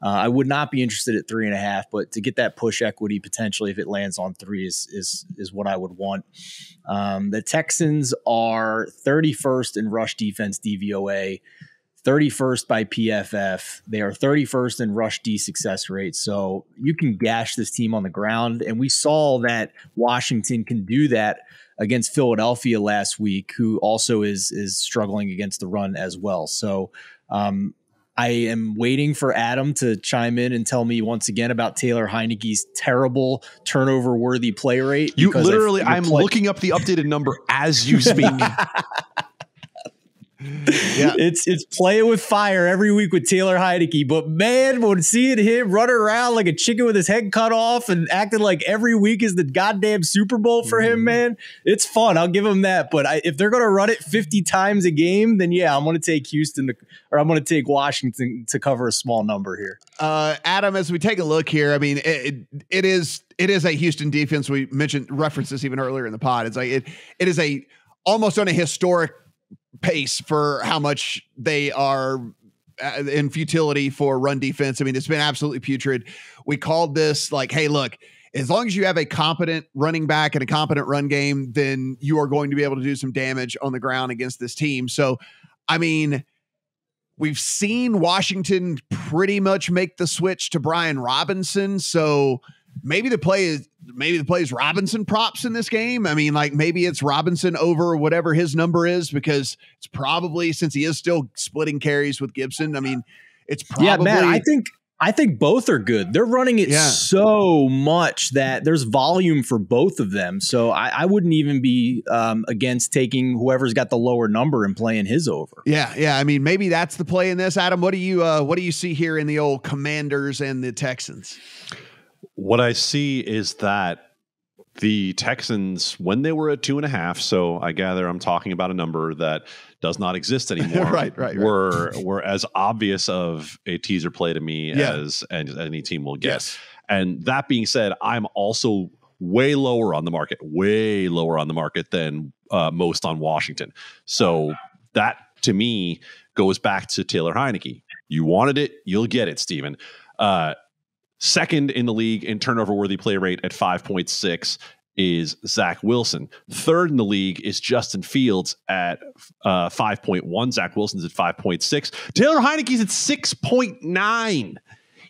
I would not be interested at 3.5, but to get that push equity potentially if it lands on 3 is what I would want. The Texans are 31st in rush defense DVOA, 31st by PFF. They are 31st in rush D success rate. So you can gash this team on the ground. And we saw that Washington can do that against Philadelphia last week, who also is struggling against the run as well. So I am waiting for Adam to chime in and tell me once again about Taylor Heineke's terrible turnover-worthy play rate. I'm looking up the updated number as you speak. Yeah, it's playing with fire every week with Taylor Heineke. But man, when seeing him running around like a chicken with his head cut off and acting like every week is the goddamn Super Bowl for him, man, it's fun. I'll give him that. But if they're going to run it 50 times a game, then yeah, I'm going to take I'm going to take Washington to cover a small number here. Adam, as we take a look here, I mean, it is a Houston defense. We referenced this even earlier in the pod. It's like it is almost on a historic pace for how much they are in futility for run defense. I mean, it's been absolutely putrid. We called this like, hey, look, as long as you have a competent running back and a competent run game, then you are going to be able to do some damage on the ground against this team. So, I mean, we've seen Washington pretty much make the switch to Brian Robinson. So maybe the play is Robinson props in this game. I mean, like maybe it's Robinson over whatever his number is, because it's probably, since he is still splitting carries with Gibson. I mean, it's probably, yeah, man, I think both are good. They're running it so much that there's volume for both of them. So I wouldn't even be against taking whoever's got the lower number and playing his over. Yeah. Yeah. I mean, maybe that's the play in this. Adam, what do you see here in the old Commanders and the Texans? What I see is that the Texans, when they were at 2.5, so I gather I'm talking about a number that does not exist anymore. right. Were as obvious of a teaser play to me as any team will get. Yes. And that being said, I'm also way lower on the market than most on Washington. So that to me goes back to Taylor Heineke. You wanted it, you'll get it, Steven. Second in the league in turnover-worthy play rate at 5.6 is Zach Wilson. Third in the league is Justin Fields at 5.1. Zach Wilson's at 5.6. Taylor Heineke's at 6.9.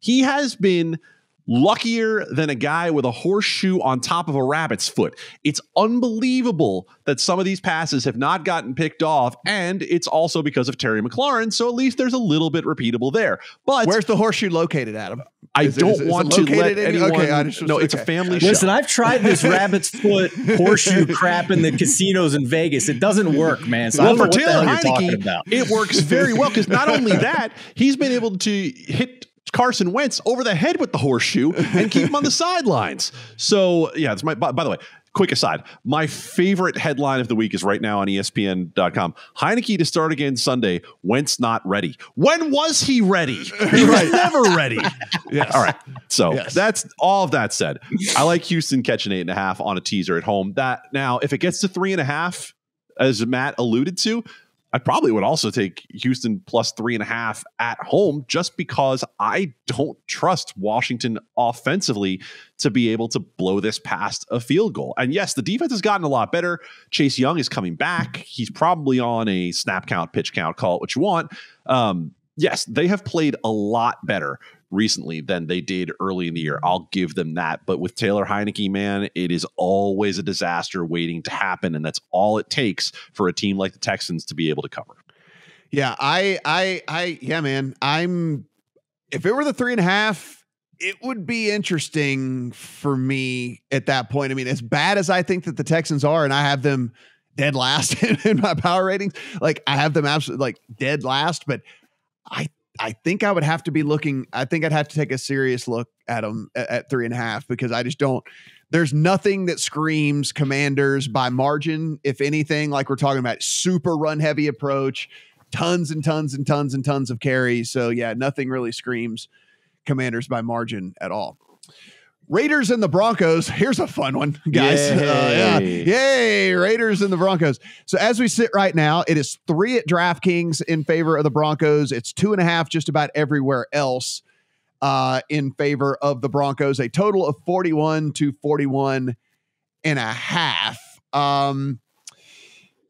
He has been luckier than a guy with a horseshoe on top of a rabbit's foot. It's unbelievable that some of these passes have not gotten picked off, and it's also because of Terry McLaurin, so at least there's a little bit repeatable there. But where's the horseshoe located, Adam? I don't want to let anyone... No, it's a family show. Listen, I've tried this rabbit's foot horseshoe crap in the casinos in Vegas. It doesn't work, man. So well, for Taylor Heineke, it works very well, because not only that, he's been able to hit Carson Wentz over the head with the horseshoe and keep him on the sidelines. So, yeah, it's by the way, quick aside, my favorite headline of the week is right now on ESPN.com. Heineke to start again Sunday. Wentz not ready. When was he ready? He was never ready. Yes. All right. So that's all of that said. I like Houston catching 8.5 on a teaser at home. That now, if it gets to 3.5, as Matt alluded to, I probably would also take Houston plus 3.5 at home, just because I don't trust Washington offensively to be able to blow this past a field goal. And yes, the defense has gotten a lot better. Chase Young is coming back. He's probably on a snap count, pitch count, call it what you want. Yes, they have played a lot better recently than they did early in the year. I'll give them that. But with Taylor Heineke, man, it is always a disaster waiting to happen. And that's all it takes for a team like the Texans to be able to cover. Yeah, yeah, man. If it were the 3.5, it would be interesting for me at that point. I mean, as bad as I think that the Texans are, and I have them dead last in my power ratings, like I have them absolutely like dead last, but I think I would have to be looking. I think I'd have to take a serious look at them at 3.5, because I just don't. There's nothing that screams Commanders by margin. If anything, like we're talking about, super run heavy approach, tons and tons and tons and tons of carries. So yeah, nothing really screams Commanders by margin at all. Raiders and the Broncos. Here's a fun one, guys. Yay, Raiders and the Broncos. So as we sit right now, it is 3 at DraftKings in favor of the Broncos. It's 2.5 just about everywhere else in favor of the Broncos. A total of 41 to 41.5.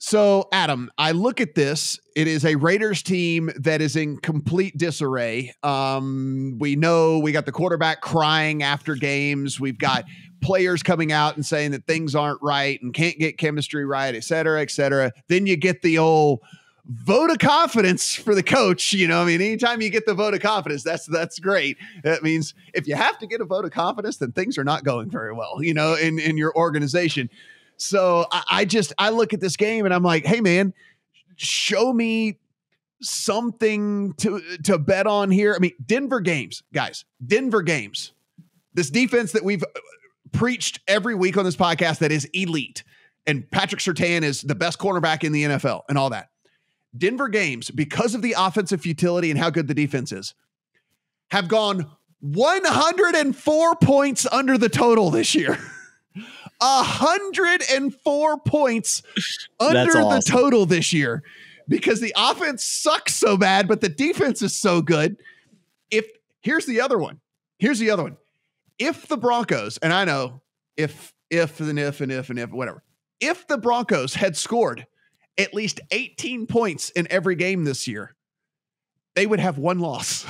So, Adam, I look at this. It is a Raiders team that is in complete disarray. We know we got the quarterback crying after games. We've got players coming out and saying that things aren't right and can't get chemistry right, et cetera, et cetera. Then you get the old vote of confidence for the coach. You know, I mean, anytime you get the vote of confidence, that's great. That means if you have to get a vote of confidence, then things are not going very well, you know, in your organization. So I look at this game and I'm like, hey man, show me something to bet on here. I mean, Denver games, guys, Denver games, this defense that we've preached every week on this podcast that is elite, and Patrick Surtain is the best cornerback in the NFL and all that. Denver games, because of the offensive futility and how good the defense is, have gone 104 points under the total this year. 104 points under the total this year, because the offense sucks so bad, but the defense is so good. Here's the other one. If the Broncos, and I know if whatever, if the Broncos had scored at least 18 points in every game this year, they would have one loss.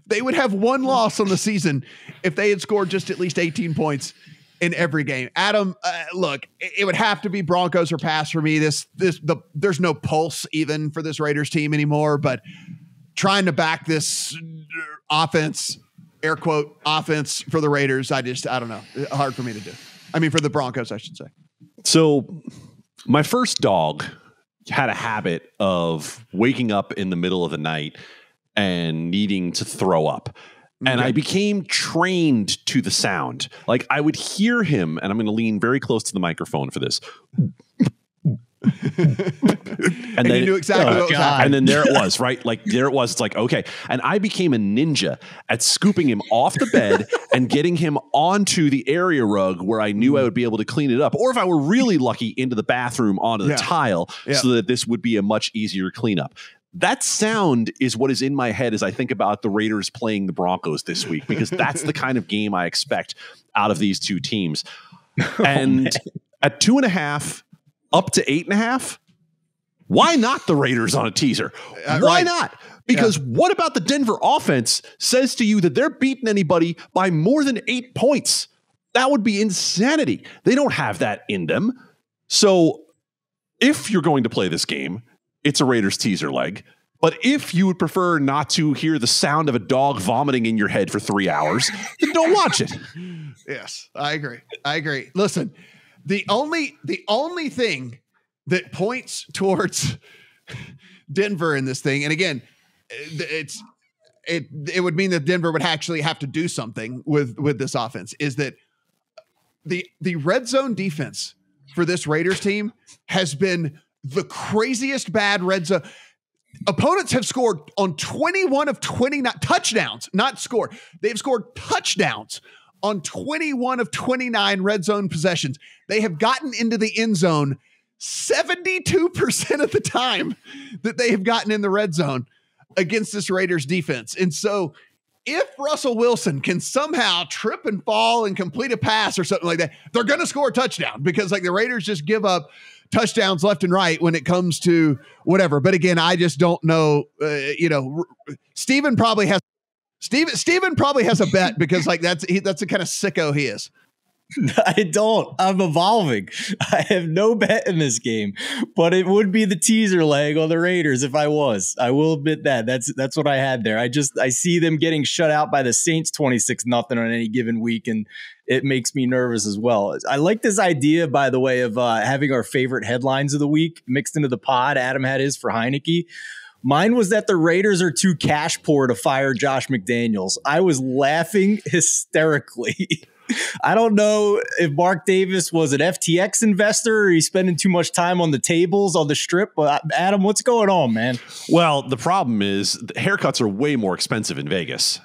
They would have one loss on the season if they had scored just at least 18 points in every game. Adam, look, it would have to be Broncos or pass for me. There's no pulse even for this Raiders team anymore, but trying to back this offense, air quote, offense for the Raiders, I don't know. Hard for me to do. I mean, for the Broncos, I should say. So my first dog had a habit of waking up in the middle of the night and needing to throw up. And I became trained to the sound. Like I would hear him, and I'm going to lean very close to the microphone for this. and then you knew exactly what was happening. And then there it was, right? Like there it was. It's like, okay. And I became a ninja at scooping him off the bed and getting him onto the area rug where I knew I would be able to clean it up. Or if I were really lucky, into the bathroom onto the tile so that this would be a much easier cleanup. That sound is what is in my head as I think about the Raiders playing the Broncos this week, because that's the kind of game I expect out of these two teams. And at 2.5 up to 8.5, why not the Raiders on a teaser? Why not? Because what about the Denver offense says to you that they're beating anybody by more than 8 points? That would be insanity. They don't have that in them. So if you're going to play this game, it's a Raiders teaser leg. But if you would prefer not to hear the sound of a dog vomiting in your head for 3 hours, then don't watch it. Yes, I agree. Listen, the only thing that points towards Denver in this thing, and again, it would mean that Denver would actually have to do something with this offense, is that the red zone defense for this Raiders team has been the craziest bad red zone. Opponents have scored on 21 of 29 touchdowns, not scored. They've scored touchdowns on 21 of 29 red zone possessions. They have gotten into the end zone 72% of the time that they have gotten in the red zone against this Raiders defense. And so if Russell Wilson can somehow trip and fall and complete a pass or something like that, they're going to score a touchdown, because like the Raiders just give up touchdowns left and right when it comes to whatever. But again, I just don't know, Steven probably has a bet, because like that's the kind of sicko he is. I don't. I'm evolving. I have no bet in this game, but it would be the teaser leg on the Raiders if I was. I will admit that. That's what I had there. I see them getting shut out by the Saints 26-0 on any given week, and it makes me nervous as well. I like this idea, by the way, of having our favorite headlines of the week mixed into the pod. Adam had his for Heineke. Mine was that the Raiders are too cash poor to fire Josh McDaniels. I was laughing hysterically. I don't know if Mark Davis was an FTX investor or he's spending too much time on the tables on the strip. But Adam, what's going on, man? Well, the problem is the haircuts are way more expensive in Vegas.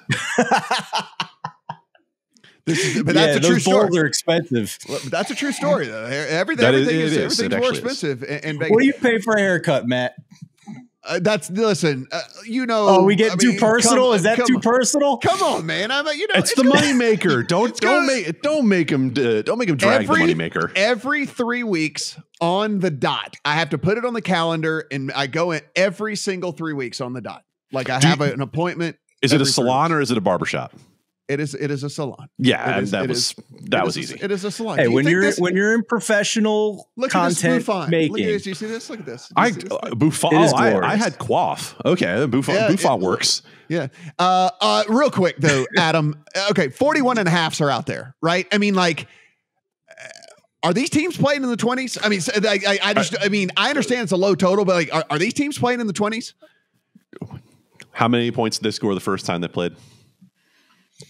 That's a true story. Bowls are expensive. That's a true story, though. Everything's more expensive in Vegas. What do you pay for a haircut, Matt? Listen. Oh, we get too personal. Is that too personal? Come on, man. It's the moneymaker. Don't make him drag the moneymaker. Every 3 weeks on the dot, I have to put it on the calendar, and I go in every single 3 weeks on the dot. Like I have an appointment. Is it a salon or is it a barbershop? It is a salon. Yeah, that was easy. It is a salon. Hey, when you're in professional content making, look at this. Do you see this? Look at this. Buffon. I had Quaff. Okay, Buffon works. Yeah. Real quick though, Adam. Okay, 41.5s are out there, right? I mean, like, are these teams playing in the 20s? I mean, I understand it's a low total, but like, are these teams playing in the 20s? How many points did they score the first time they played?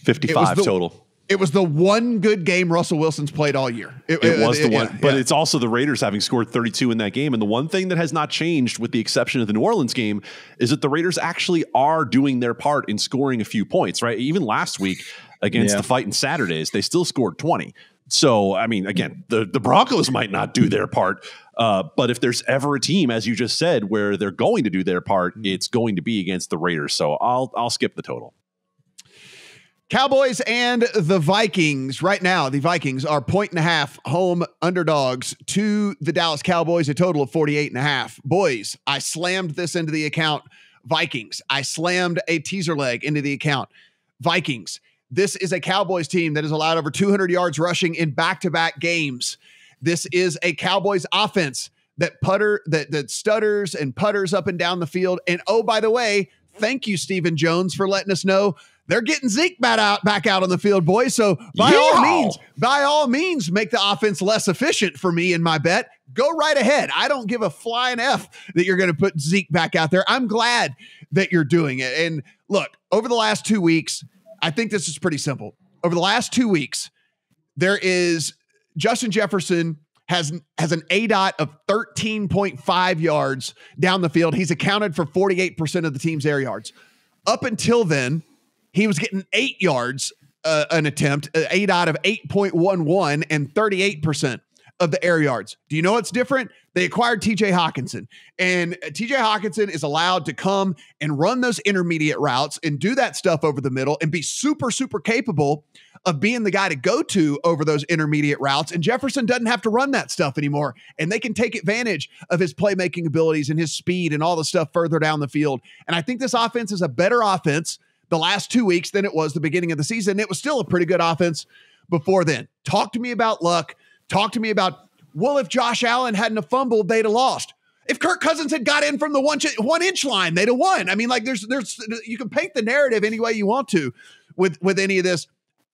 55 total. It was the one good game Russell Wilson's played all year. It was the one, but it's also the Raiders having scored 32 in that game. And the one thing that has not changed, with the exception of the New Orleans game, is that the Raiders actually are doing their part in scoring a few points, right? Even last week against the Fighting Saturdays, they still scored 20. So, I mean, again, the Broncos might not do their part, but if there's ever a team, as you just said, where they're going to do their part, it's going to be against the Raiders. So I'll skip the total. Cowboys and the Vikings. Right now, the Vikings are 1.5 home underdogs to the Dallas Cowboys, a total of 48.5. Boys, I slammed this into the account. Vikings. I slammed a teaser leg into the account. Vikings. This is a Cowboys team that has allowed over 200 yards rushing in back-to-back games. This is a Cowboys offense that stutters and putters up and down the field. And oh, by the way, thank you, Stephen Jones, for letting us know they're getting Zeke back out on the field, boys. So by all means, make the offense less efficient for me in my bet. Go right ahead. I don't give a flying F that you're going to put Zeke back out there. I'm glad that you're doing it. And look, over the last 2 weeks, I think this is pretty simple. Over the last 2 weeks, there is Justin Jefferson has an ADOT of 13.5 yards down the field. He's accounted for 48% of the team's air yards. Up until then, he was getting 8 yards an attempt, ADOT of 8.11 and 38% of the air yards. Do you know what's different? They acquired TJ Hawkinson, and TJ Hawkinson is allowed to come and run those intermediate routes and do that stuff over the middle and be super, super capable of being the guy to go to over those intermediate routes. And Jefferson doesn't have to run that stuff anymore, and they can take advantage of his playmaking abilities and his speed and all the stuff further down the field. And I think this offense is a better offense the last 2 weeks than it was the beginning of the season. It was still a pretty good offense before then. Talk to me about luck. Talk to me about, well, if Josh Allen hadn't have fumbled, they'd have lost. If Kirk Cousins had got in from the 1 inch line, they'd have won. I mean, like there's you can paint the narrative any way you want to with any of this.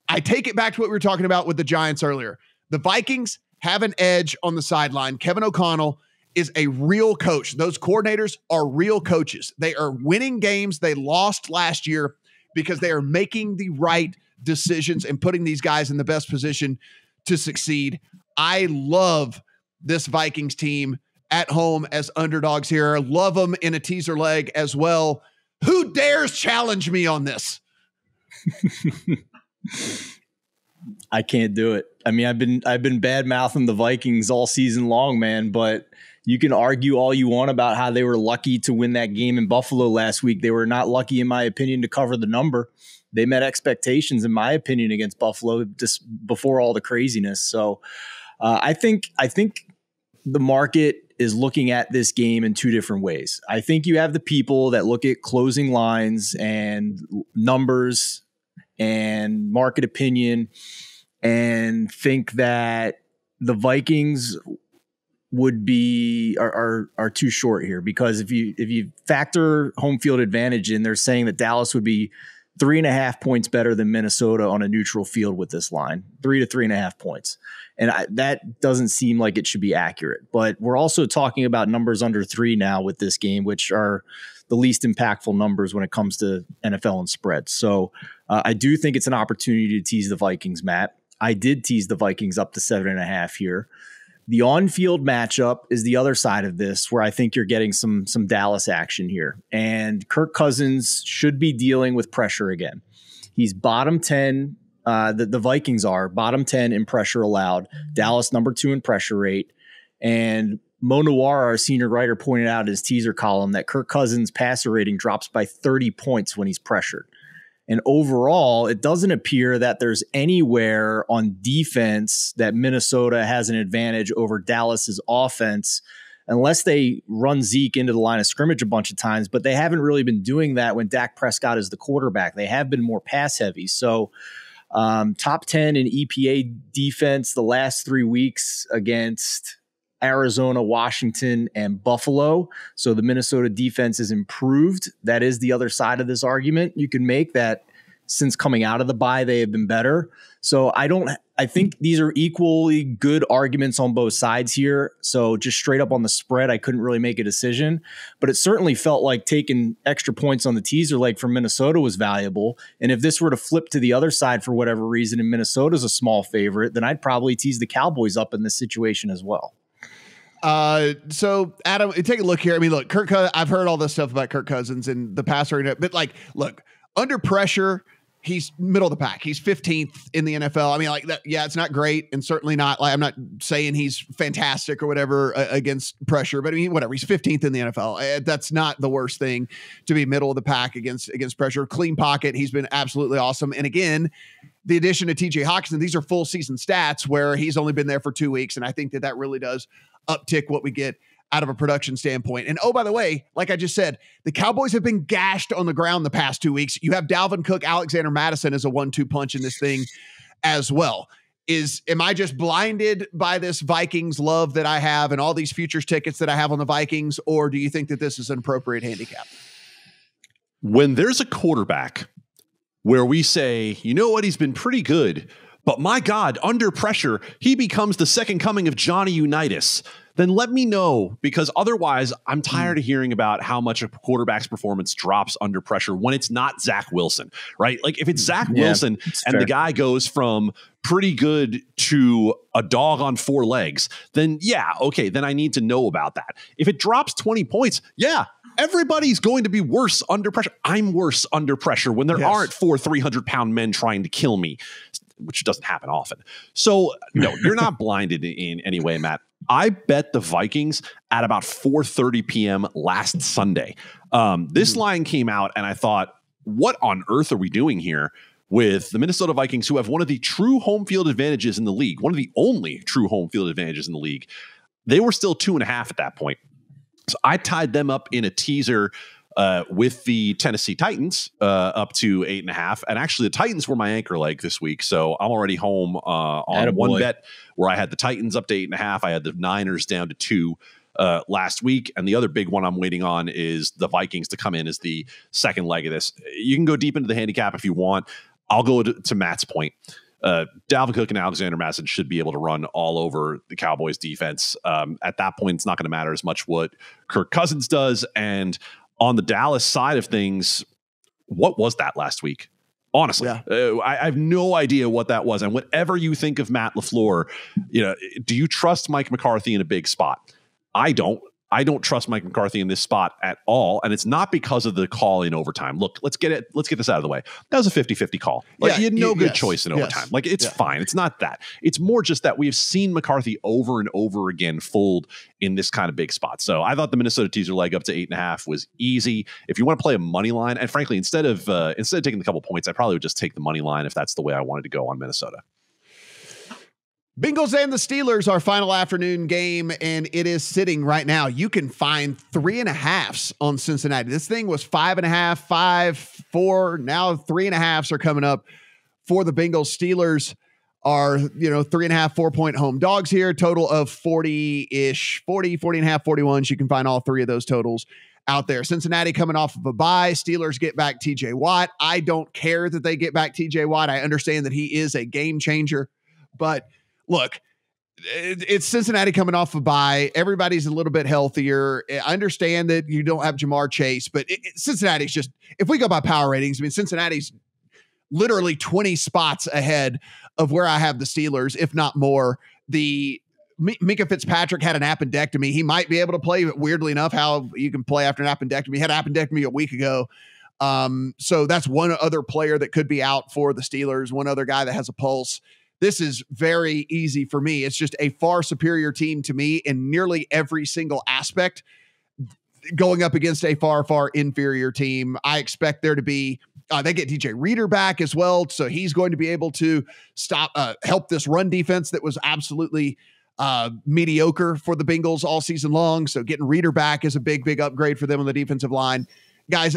I take it back to what we were talking about with the Giants earlier. The Vikings have an edge on the sideline. Kevin O'Connell is a real coach. Those coordinators are real coaches. They are winning games they lost last year because they are making the right decisions and putting these guys in the best position to succeed. I love this Vikings team at home as underdogs here. Love them in a teaser leg as well. Who dares challenge me on this? I can't do it. I mean, I've been bad mouthing the Vikings all season long, man, but you can argue all you want about how they were lucky to win that game in Buffalo last week. They were not lucky, in my opinion, to cover the number. They met expectations, in my opinion, against Buffalo just before all the craziness. So I think the market is looking at this game in two different ways. I think you have the people that look at closing lines and numbers and market opinion and think that the Vikings would be are too short here, because if you factor home field advantage in, they're saying that Dallas would be 3.5 points better than Minnesota on a neutral field with this line, 3 to 3.5 points. And that doesn't seem like it should be accurate, but we're also talking about numbers under 3 now with this game, which are the least impactful numbers when it comes to NFL and spreads. So I do think it's an opportunity to tease the Vikings, Matt. I did tease the Vikings up to 7.5 here. The on-field matchup is the other side of this, where I think you're getting some Dallas action here. And Kirk Cousins should be dealing with pressure again. He's bottom 10. The Vikings are bottom 10 in pressure allowed. Dallas number 2 in pressure rate. And Mo Noir, our senior writer, pointed out in his teaser column that Kirk Cousins' passer rating drops by 30 points when he's pressured. And overall, it doesn't appear that there's anywhere on defense that Minnesota has an advantage over Dallas's offense, unless they run Zeke into the line of scrimmage a bunch of times. But they haven't really been doing that when Dak Prescott is the quarterback. They have been more pass heavy. So top 10 in EPA defense the last 3 weeks against Arizona, Washington, and Buffalo. So the Minnesota defense is improved. That is the other side of this argument. You can make that since coming out of the bye, they have been better. So I think these are equally good arguments on both sides here. So just straight up on the spread, I couldn't really make a decision, but it certainly felt like taking extra points on the teaser leg for Minnesota was valuable. And if this were to flip to the other side for whatever reason and Minnesota's a small favorite, then I'd probably tease the Cowboys up in this situation as well. So Adam, take a look here. I mean, look, I've heard all this stuff about Kirk Cousins and the passer, but like, look, under pressure, he's middle of the pack. He's 15th in the NFL. I mean, like that. Yeah, it's not great, and certainly not like, I'm not saying he's fantastic or whatever against pressure, but I mean, whatever. He's 15th in the NFL. That's not the worst thing to be middle of the pack against pressure. Clean pocket. He's been absolutely awesome. And again, the addition of TJ Hawkinson, these are full season stats where he's only been there for 2 weeks, and I think that really does uptick what we get out of a production standpoint. And oh, by the way, like I just said, the Cowboys have been gashed on the ground the past 2 weeks. You have Dalvin Cook, Alexander Mattison as a 1-2 punch in this thing as well. Am I just blinded by this Vikings love that I have and all these futures tickets that I have on the Vikings, or do you think that this is an appropriate handicap? When there's a quarterback where we say, you know what, he's been pretty good, but my God, under pressure, he becomes the second coming of Johnny Unitas, then let me know, because otherwise I'm tired of hearing about how much a quarterback's performance drops under pressure when it's not Zach Wilson, right? Like if it's Zach Wilson and fair. The guy goes from pretty good to a dog on 4 legs, then yeah, okay, then I need to know about that. If it drops 20 points, yeah, everybody's going to be worse under pressure. I'm worse under pressure when there aren't 4 300-pound men trying to kill me. which doesn't happen often. So no, you're not blinded in any way, Matt. I bet the Vikings at about 4:30 p.m. last Sunday. This line came out, and I thought, what on earth are we doing here with the Minnesota Vikings, who have one of the true home field advantages in the league, one of the only true home field advantages in the league? They were still 2.5 at that point. So I tied them up in a teaser with the Tennessee Titans up to 8.5. And actually, the Titans were my anchor leg this week. So I'm already home on one bet where I had the Titans up to 8.5. I had the Niners down to 2 last week. And the other big one I'm waiting on is the Vikings to come in as the second leg of this. You can go deep into the handicap if you want. I'll go to Matt's point. Dalvin Cook and Alexander Mattison should be able to run all over the Cowboys defense. At that point, it's not going to matter as much what Kirk Cousins does. And on the Dallas side of things, what was that last week? Honestly, I have no idea what that was. And whatever you think of Matt LaFleur, do you trust Mike McCarthy in a big spot? I don't. I don't trust Mike McCarthy in this spot at all. And it's not because of the call in overtime. Look, let's get this out of the way. That was a 50-50 call. Like, you had no good choice in overtime. Like, it's fine. It's not that. It's more just that we've seen McCarthy over and over again fold in this kind of big spot. So I thought the Minnesota teaser leg up to 8.5 was easy. If you want to play a money line, and frankly, instead of taking the couple points, I probably would just take the money line if that's the way I wanted to go on Minnesota. Bengals and the Steelers, our final afternoon game, and it is sitting right now. You can find 3.5s on Cincinnati. This thing was 5.5, 5, 4. Now 3.5s are coming up for the Bengals. Steelers are, 3.5, 4-point home dogs here. Total of 40-ish, 40.5, 41s. You can find all three of those totals out there. Cincinnati coming off of a bye. Steelers get back TJ Watt. I don't care that they get back TJ Watt. I understand that he is a game changer, but look, it's Cincinnati coming off a bye. Everybody's a little bit healthier. I understand that you don't have Jamar Chase, but Cincinnati's just, if we go by power ratings, I mean, Cincinnati's literally 20 spots ahead of where I have the Steelers, if not more. The Minka Fitzpatrick had an appendectomy. He might be able to play, but weirdly enough, how you can play after an appendectomy. He had an appendectomy a week ago. So that's one other player that could be out for the Steelers, one other guy that has a pulse. This is very easy for me. It's just a far superior team to me in nearly every single aspect, going up against a far, far inferior team. I expect there to be, they get DJ Reader back as well. So he's going to be able to help this run defense that was absolutely mediocre for the Bengals all season long. So getting Reader back is a big, big upgrade for them on the defensive line. Guys,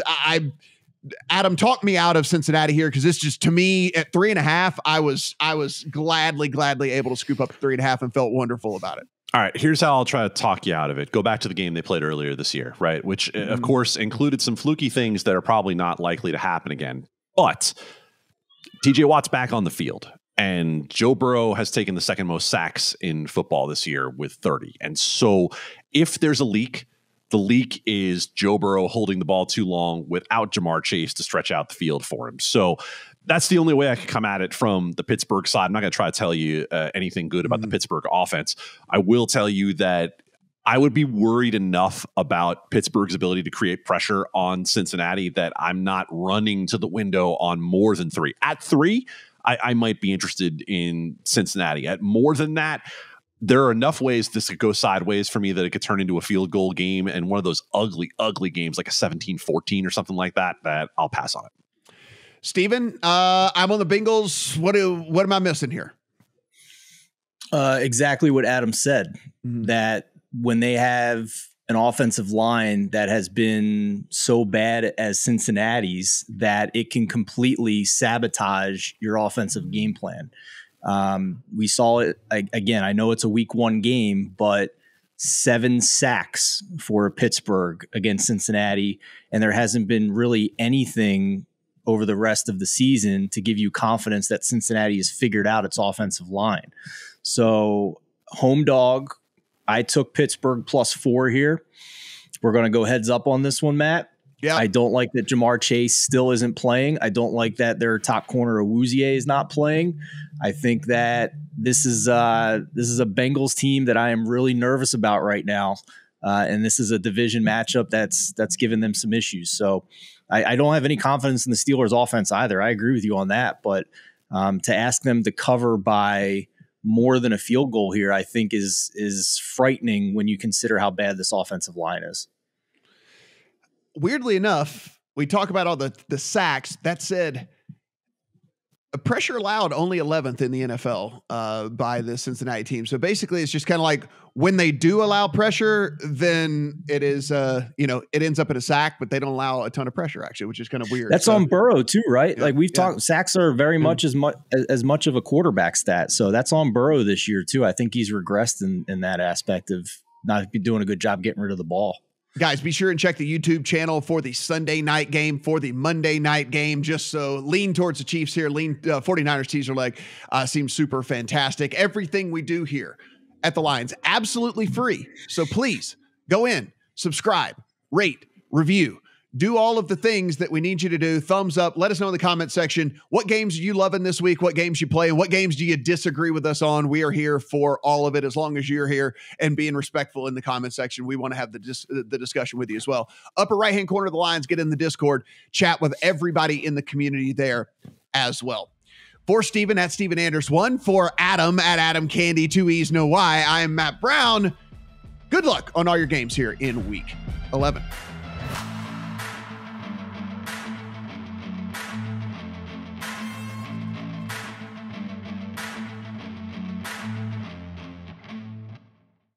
Adam, talk me out of Cincinnati here, because this just, to me, at 3.5, I was gladly able to scoop up 3.5 and felt wonderful about it. All right, here's how I'll try to talk you out of it. Go back to the game they played earlier this year, right? Which, of course, included some fluky things that are probably not likely to happen again. But TJ Watt's back on the field, and Joe Burrow has taken the second most sacks in football this year with 30. And so if there's a leak, the leak is Joe Burrow holding the ball too long without Jamar Chase to stretch out the field for him. So that's the only way I could come at it from the Pittsburgh side. I'm not going to try to tell you anything good about the Pittsburgh offense. I will tell you that I would be worried enough about Pittsburgh's ability to create pressure on Cincinnati that I'm not running to the window on more than 3. At 3, I might be interested in Cincinnati. At more than that, there are enough ways this could go sideways for me that it could turn into a field goal game and one of those ugly games like a 17-14 or something like that I'll pass on it. Steven, I'm on the Bengals. What am I missing here? Exactly what Adam said, that when they have an offensive line that has been so bad as Cincinnati's, that it can completely sabotage your offensive game plan. We saw it again. I know it's a week 1 game, but 7 sacks for Pittsburgh against Cincinnati. And there hasn't been really anything over the rest of the season to give you confidence that Cincinnati has figured out its offensive line. So home dog, I took Pittsburgh +4 here. We're going to go heads up on this one, Matt. Yeah. I don't like that Jamar Chase still isn't playing. I don't like that their top corner Awuzie is not playing. I think that this is a Bengals team that I am really nervous about right now. And this is a division matchup that's given them some issues. So I don't have any confidence in the Steelers offense either. I agree with you on that, but To ask them to cover by more than a field goal here, I think is frightening when you consider how bad this offensive line is. Weirdly enough, we talk about all the sacks. That said, a pressure allowed only 11th in the NFL by the Cincinnati team. So basically, it's just kind of like when they do allow pressure, then it is, it ends up in a sack, but they don't allow a ton of pressure actually, which is kind of weird. That's on Burrow too, right? Yeah, like we've talked, sacks are very much as much of a quarterback stat. So that's on Burrow this year too. I think he's regressed in that aspect of not doing a good job getting rid of the ball. Guys, be sure and check the YouTube channel for the Sunday night game, for the Monday night game. Just so lean towards the Chiefs here. 49ers teaser leg seems super fantastic. Everything we do here at the Lions, absolutely free. So please go in, subscribe, rate, review. Do all of the things that we need you to do. Thumbs up. Let us know in the comment section what games are you loving this week, what games you play, what games do you disagree with us on. We are here for all of it as long as you're here and being respectful in the comment section. We want to have the discussion with you as well. Upper right-hand corner of the Lions, get in the Discord, chat with everybody in the community there as well. For Steven at Steven Andress 1, for Adam at Adam Candee, 2 E's, no Y. I am Matt Brown. Good luck on all your games here in week 11.